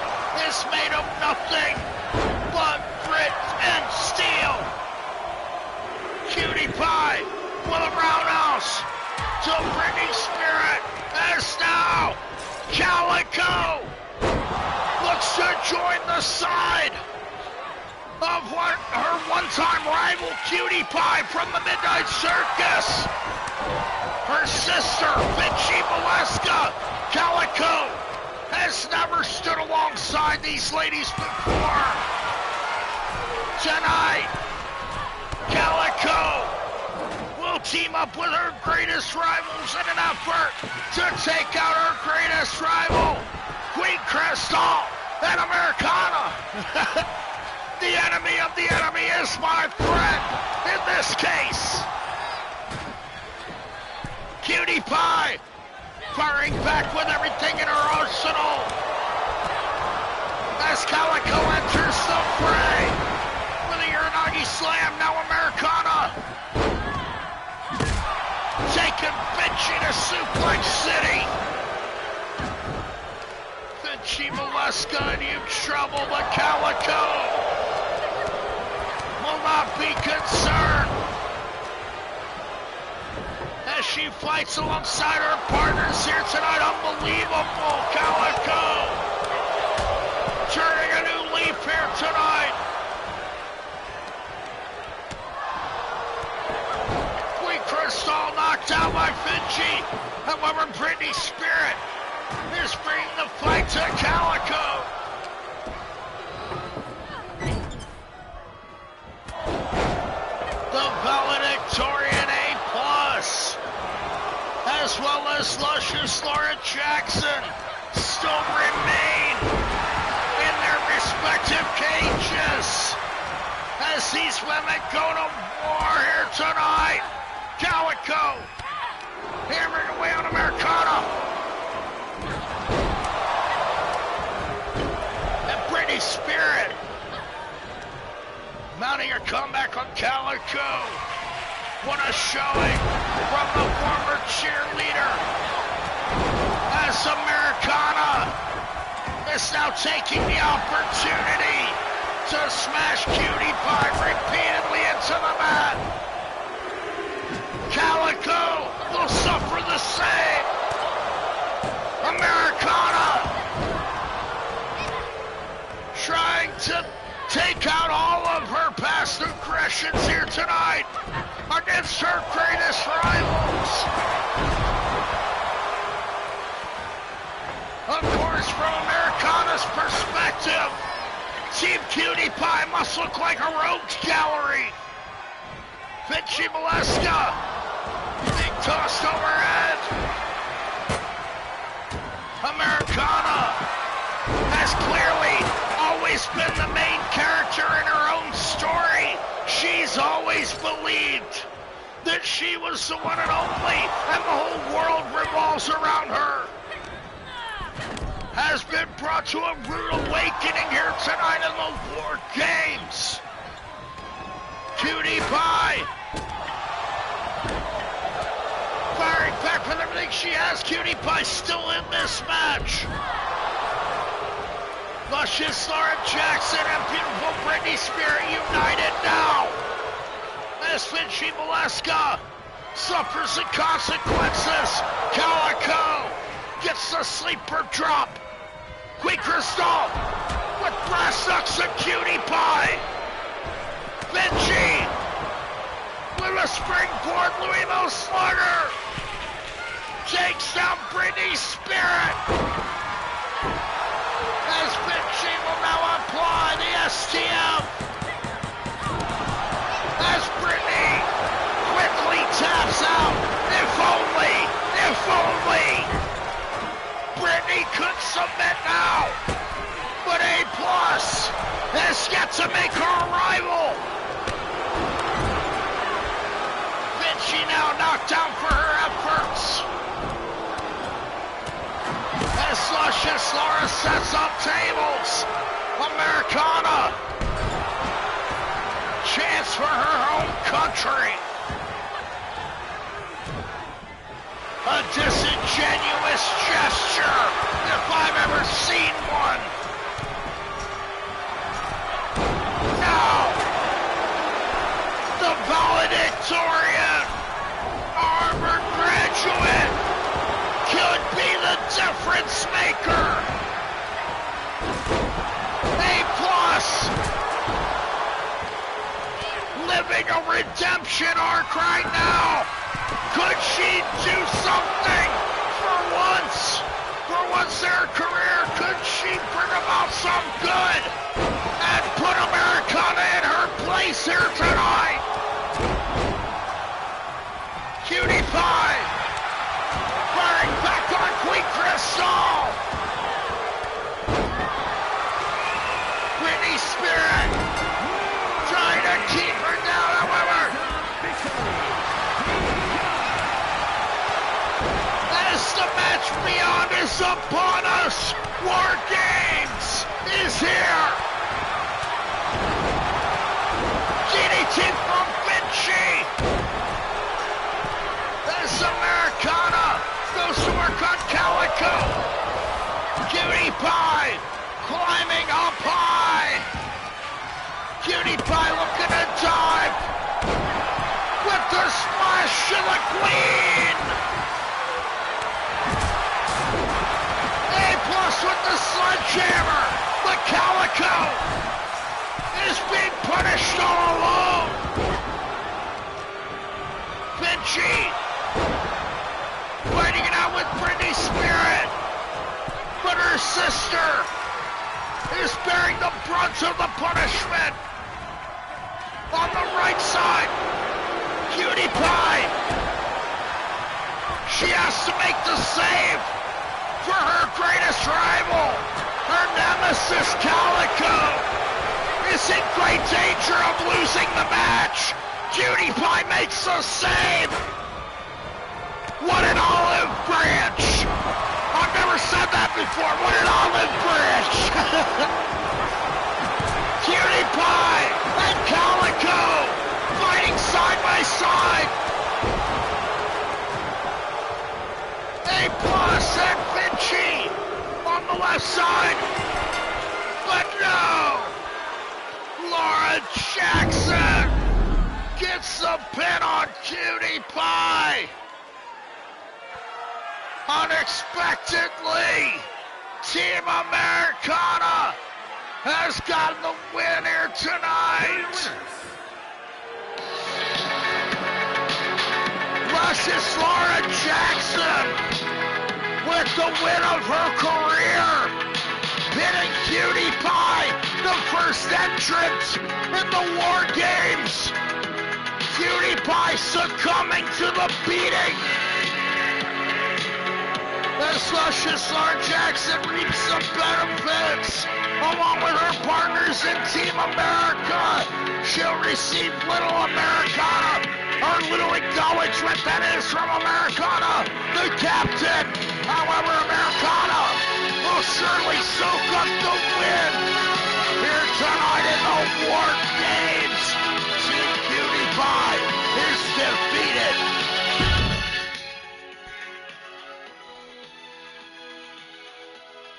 [SPEAKER 1] is made of nothing but grit and steel. Cutie Pie with a roundhouse to Britney Spirit. As now, Calico looks to join the side of her one-time rival, Cutie Pie from the Midnight Circus. Her sister, Vinci Valeska. Calico has never stood alongside these ladies before. Tonight, Calico will team up with her greatest rivals in an effort to take out her greatest rival, Queen Crystal and Americana. The enemy of the enemy is my friend in this case. Cutie Pie firing back with everything in her arsenal as Calico enters the fray with a Uranagi slam. Now Americana taking Vinci to Suplex City. Vinci Valeska in huge trouble, but Calico will not be concerned as she fights alongside her partners here tonight. Unbelievable. Calico turning a new leaf here tonight. Queen Crystal knocked out by Vinci. However, Britney Spirit is bringing the fight to Calico. The valedictorian A+, as well as luscious Laura Jackson, still remain in their respective cages as these women go to war here tonight. Calico hammering away on Americana. And Britney Spirit mounting her comeback on Calico. What a showing from the former cheerleader as Americana is now taking the opportunity to smash Cutie Pie repeatedly into the mat. Calico will suffer the same. Americana trying to take out all of her past aggressions here tonight against her greatest rivals. Of course, from Americana's perspective, Team Cutie Pie must look like a rogues gallery. Vinci Valeska being tossed overhead. Americana has clearly always been the main character in her own story. She's always believed that she was the one and only, and the whole world revolves around her. Has been brought to a rude awakening here tonight in the WarGames. Cutie Pie firing back with everything she has. Cutie Pie still in this match. Luscious Laura Jackson and beautiful Britney Spirit united now as Vinci Valeska suffers the consequences. Calico gets the sleeper drop. Queen Crystal with brass knucks and Cutie Pie. Vinci with a springboard Louisville Slugger takes down Britney Spirit. As Vinci will now apply the STF. As Britney quickly taps out. If only Britney could submit now. But A+ has yet to make her arrival. Vinci now knocked down for her efforts. As Luscious Laura sets up tables. Americana. Chance for her home country. A disingenuous gesture, if I've ever seen one. Now, the valedictorian, armored bridge gargantuan could be the difference maker. A+, living a redemption arc right now. Could she do something for once? For once in her career, could she bring about some good and put Americana in her place here tonight? Cutie Pie firing back on Queen Crystal. Britney Spirit trying to keep her down, however. As the match beyond is upon us, WarGames is here. DDT from Vinci. As Americana goes to work on Calico. Cutie Pie climbing up high. Cutie Pie looking to dive with the splash to the Queen. A+ with the sledgehammer. The Calico is being punished all alone. Vinci fighting it out with Britney Spirit, but her sister is bearing the brunt of the punishment. On the right side, Cutie Pie. She has to make the save for her greatest rival. Her nemesis, Calico, is in great danger of losing the match. Cutie Pie makes the save. What an olive branch. I've never said that before. What an olive branch. Cutie Pie and Calico fighting side by side. A+ and Vinci on the left side. But no! Laura Jackson gets the pin on Cutie Pie. Unexpectedly, Team Americana has gotten the win here tonight. Luscious Laura Jackson with the win of her career, pinning Cutie Pie, the first entrant in the WarGames. Cutie Pie succumbing to the beating. As Luscious Laura Jackson reaps the benefits, along with her partners in Team America, she'll receive little Americana, or little acknowledgement that is from Americana, the captain. However, Americana will certainly soak up the win here tonight in the WarGames. Team Cutie Pie is defeated.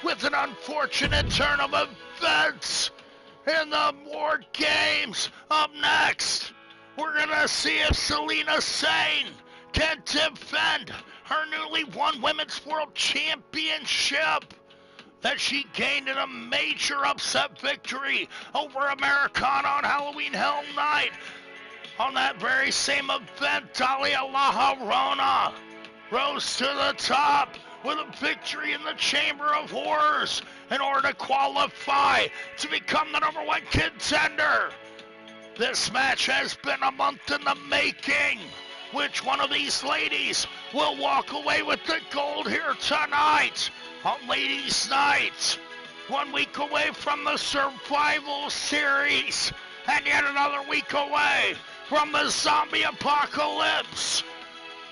[SPEAKER 1] With an unfortunate turn of events in the WarGames. Up next, we're gonna see if SELINA SANE can defend her newly won Women's World Championship that she gained in a major upset victory over Americana on Halloween Hell Night. On that very same event, Talia La Llorona rose to the top with a victory in the Chamber of Horrors in order to qualify to become the #1 contender. This match has been a month in the making. Which one of these ladies will walk away with the gold here tonight on Ladies Night? 1 week away from the Survival Series, and yet another week away from the Zombie Apocalypse.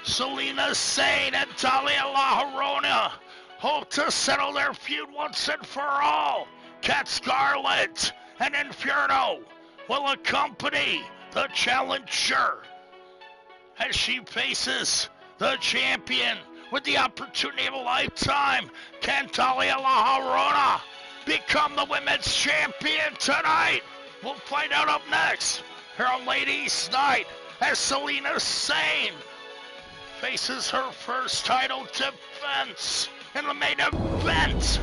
[SPEAKER 1] SELINA SANE and Talia La Llorona hope to settle their feud once and for all. Cat Scarlet and Inferno will accompany the challenger as she faces the champion with the opportunity of a lifetime. Can Talia La Llorona become the women's champion tonight? We'll find out up next here on Ladies Night as SELINA SANE faces her first title defense in the main event.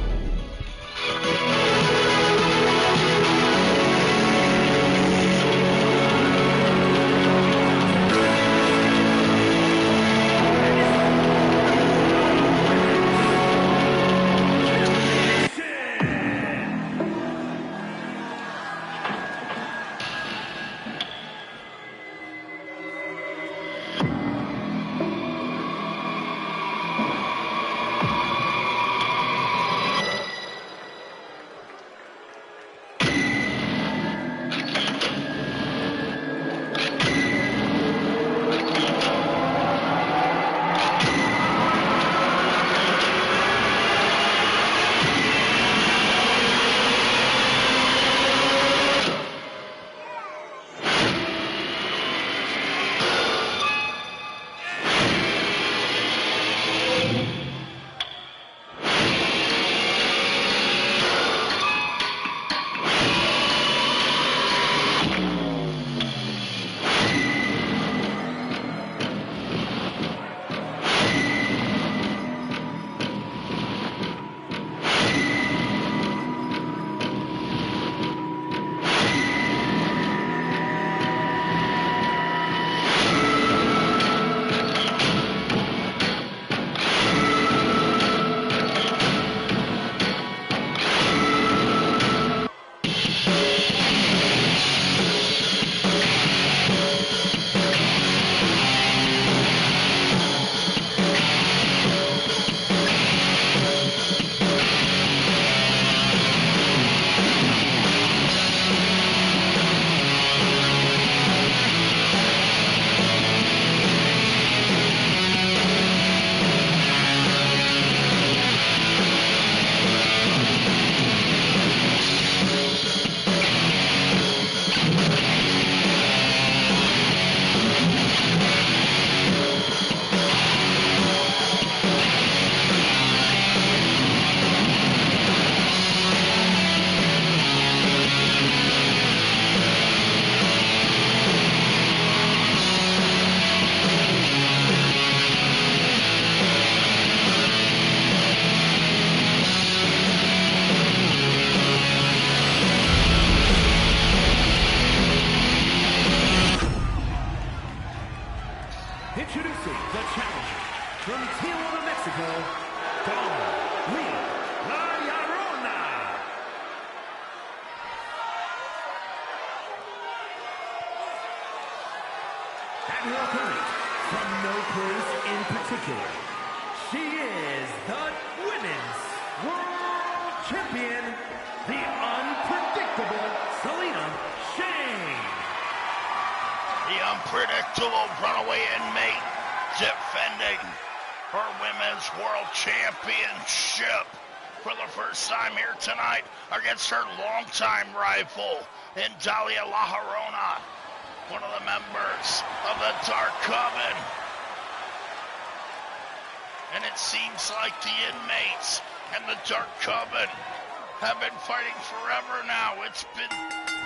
[SPEAKER 2] Introducing the challenger from Tijuana, Mexico, La Llorona. And her opponent, from no place in particular, she is the Women's World Champion, the unpredictable SELINA.
[SPEAKER 1] The unpredictable runaway inmate defending her Women's World Championship for the first time here tonight against her longtime rival in Dalia La Llorona, one of the members of the Dark Coven. And it seems like the inmates and the Dark Coven have been fighting forever now. It's been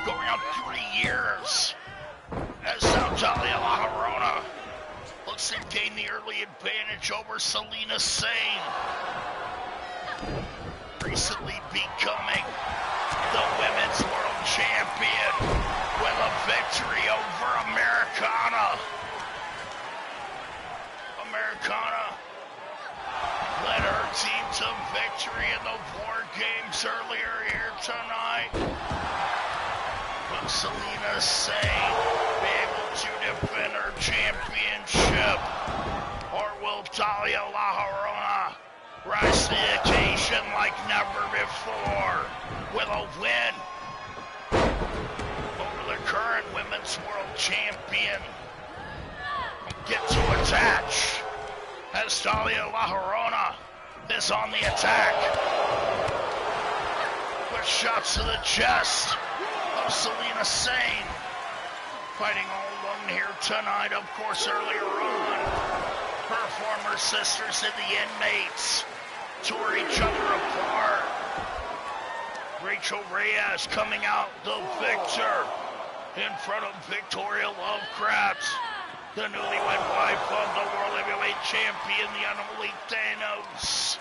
[SPEAKER 1] going on 3 years. As now Dalia La Llorona looks to gain the early advantage over SELINA SANE, recently becoming the Women's World Champion with a victory over AMERICANA. AMERICANA led her team to victory in the WarGames earlier here tonight. Will SELINA SANE be able to defend her championship, or will Dalia La Llorona rise to the occasion like never before with a win over the current Women's World Champion? Get to attach as Dalia La Llorona is on the attack with shots to the chest of SELINA SANE, fighting all alone here tonight. Of course, earlier on, her former sisters and the inmates tore each other apart. Rachel Reyes coming out the victor in front of Victoria Lovecraft. the newlywed wife of the World Heavyweight Champion, the Unholy Thanos,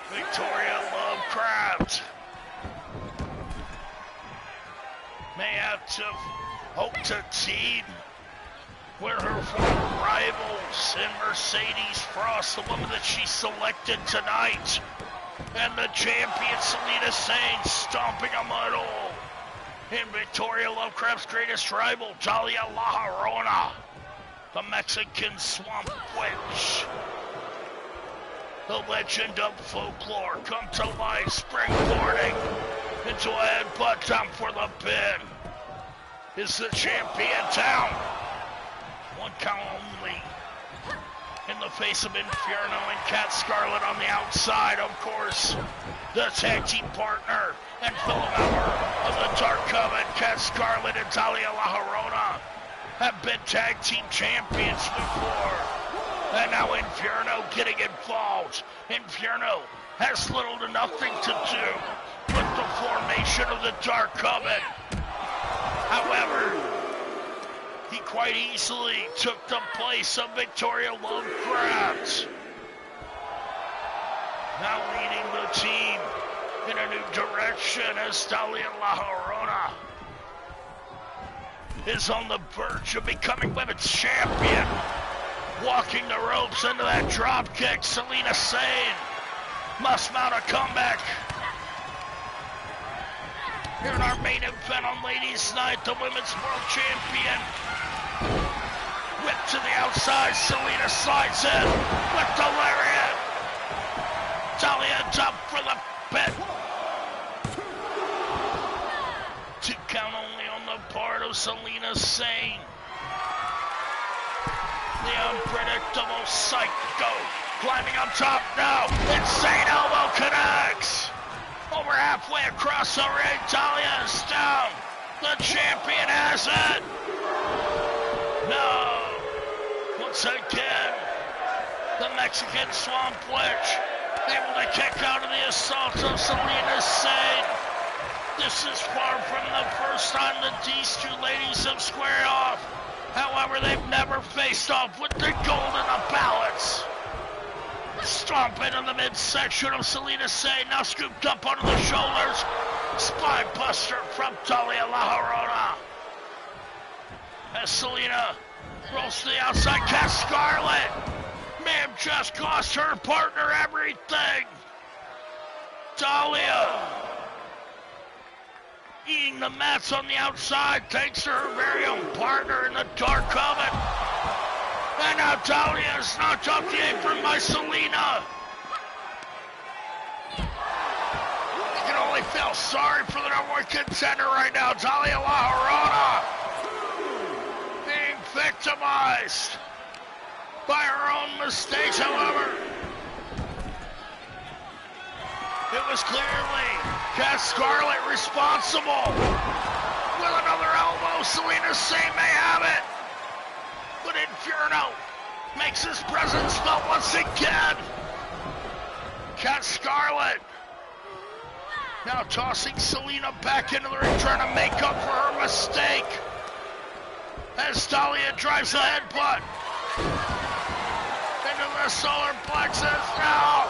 [SPEAKER 1] Victoria Lovecraft, may have to hope to team with her former rivals in Mercedes Frost, the woman that she selected tonight, and the champion Selina Sane stomping a mud hole in Victoria Lovecraft's greatest rival, Talia La Llorona, the Mexican Swamp Witch. The legend of folklore come to life, springboarding into a headbutt. Time for the pin. Is the champion down? One count only. In the face of Inferno and Cat Scarlet on the outside, of course, the tag team partner and fellow member of the Dark Coven, Cat Scarlet and Talia La Llorona, have been tag team champions before. And now Inferno getting involved. Inferno has little to nothing to do with the formation of the Dark Coven. However, he quite easily took the place of Victoria Lovecraft, now leading the team in a new direction as Talia La Llorona is on the verge of becoming women's champion. Walking the ropes into that drop kick, Selina Sane must mount a comeback. Here in our main event on Ladies Night, the Women's World Champion. Whip to the outside, Selina slides in with the lariat. Talia up for the pin. 2 count only on the part of Selina Sane. The unpredictable Psycho climbing up top now. Insane elbow connects. Over halfway across the ring, Talia is down. The champion has it. No. Once again, the Mexican Swamp Witch able to kick out of the assault of Selina Sane. This is far from the first time that these two ladies have squared off. However, they've never faced off with the gold in the balance. Stomping in the midsection of Selina Sane, now scooped up onto the shoulders. Spine buster from Talia La Llorona. As Selina rolls to the outside, Cat Scarlet may have just cost her partner everything. Talia eating the mats on the outside thanks to her very own partner in the Dark Coven. And now Talia is knocked off the apron by Selina. You can only feel sorry for the number 1 contender right now, Talia La Llorona, being victimized by her own mistakes. However, it was clearly Cat Scarlet responsible. With another elbow, Selina Sane may have it. But Inferno makes his presence felt once again. Cat Scarlet now tossing Selina back into the ring, trying to make up for her mistake. As Talia drives a headbutt into the solar plexus now.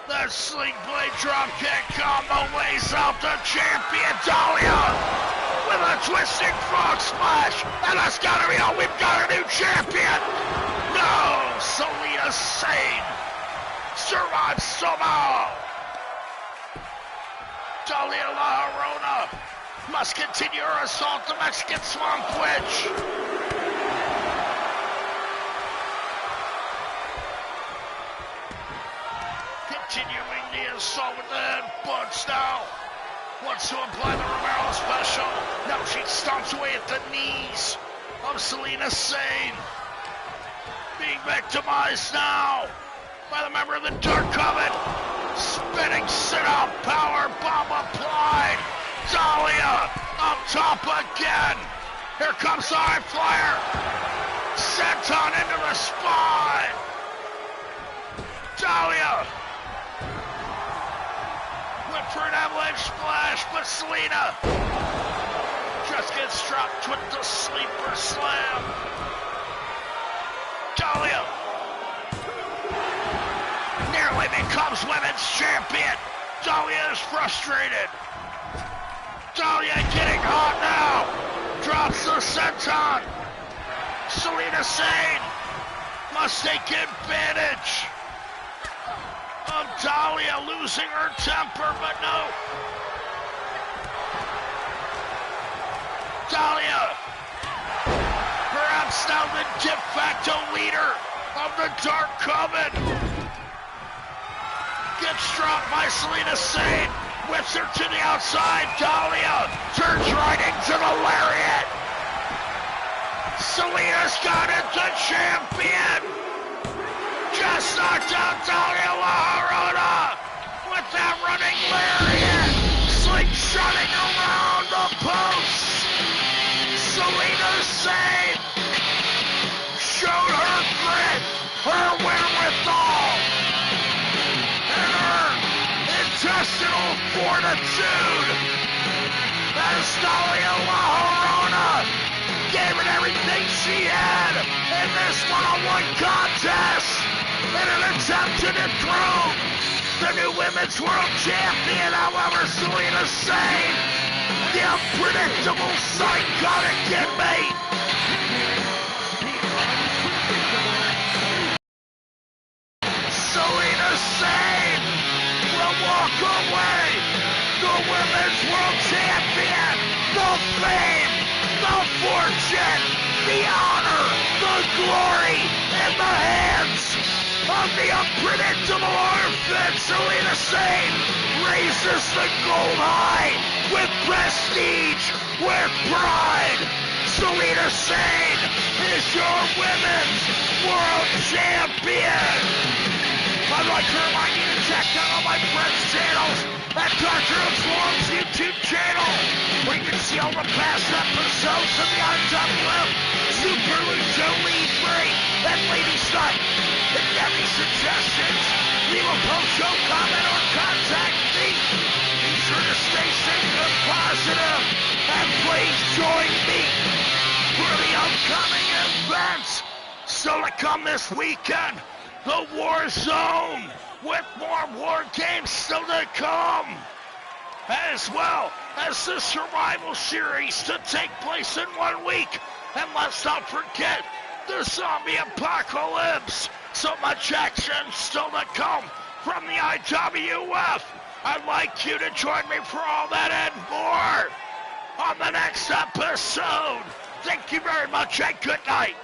[SPEAKER 1] The Sling Blade dropkick combo lays out the champion Talia with a twisting frog splash. And that's gotta be all. We've got a new champion. No, Selina Sane survives somehow. Talia La Llorona must continue her assault, the Mexican Swamp Witch. Continuing the assault with the headbutts now. Wants to apply the Romero special. Now she stomps away at the knees of Selina Sane. Being victimized now by the member of the Dark Coven. Spinning sit-out power bomb applied. Talia up top again. Here comes the high flyer. Senton into the spine. Talia went for an avalanche splash, but Selina just gets dropped with the sleeper slam. comes women's champion. Dahlia is frustrated. Dahlia getting hot now. Drops the senton. Selina Sane must take advantage of Dahlia losing her temper, but no. Dahlia, perhaps now the de facto leader of the Dark Coven, gets dropped by Selina Sane. Whips her to the outside. Dahlia turns right into the lariat. Selina's got it, the champion. Just knocked out Dahlia La with that running lariat. Slingshotting around the post. Selina Sane showed her grit, her wherewithal, and her intestinal fortitude as Dahlia La gave it everything she had in this one-on-one contest in an attempt to dethrone the new Women's World Champion. However, Selina Sane, the unpredictable psychotic inmate, Selina Sane will walk away the Women's World Champion, the fame, the fortune, the honor, the glory in the hands of the unpredictable orphan. Selina Sane raises the gold high with prestige, with pride. Selina Sane is your Women's World Champion. I'd like to remind you to check out all my friends' channels at DrHooksMalone's YouTube channel, where you can see all the past episodes of the IWF Super Lucha Libre and Ladies Night. If you have any suggestions, leave a post-show comment or contact me. Be sure to stay safe and positive, and please join me for the upcoming events still to come this weekend. The Warzone, with more war games still to come, as well as the Survival Series to take place in 1 week. And let's not forget the zombie apocalypse. So much action still to come from the IWF. I'd like you to join me for all that and more on the next episode. Thank you very much and good night.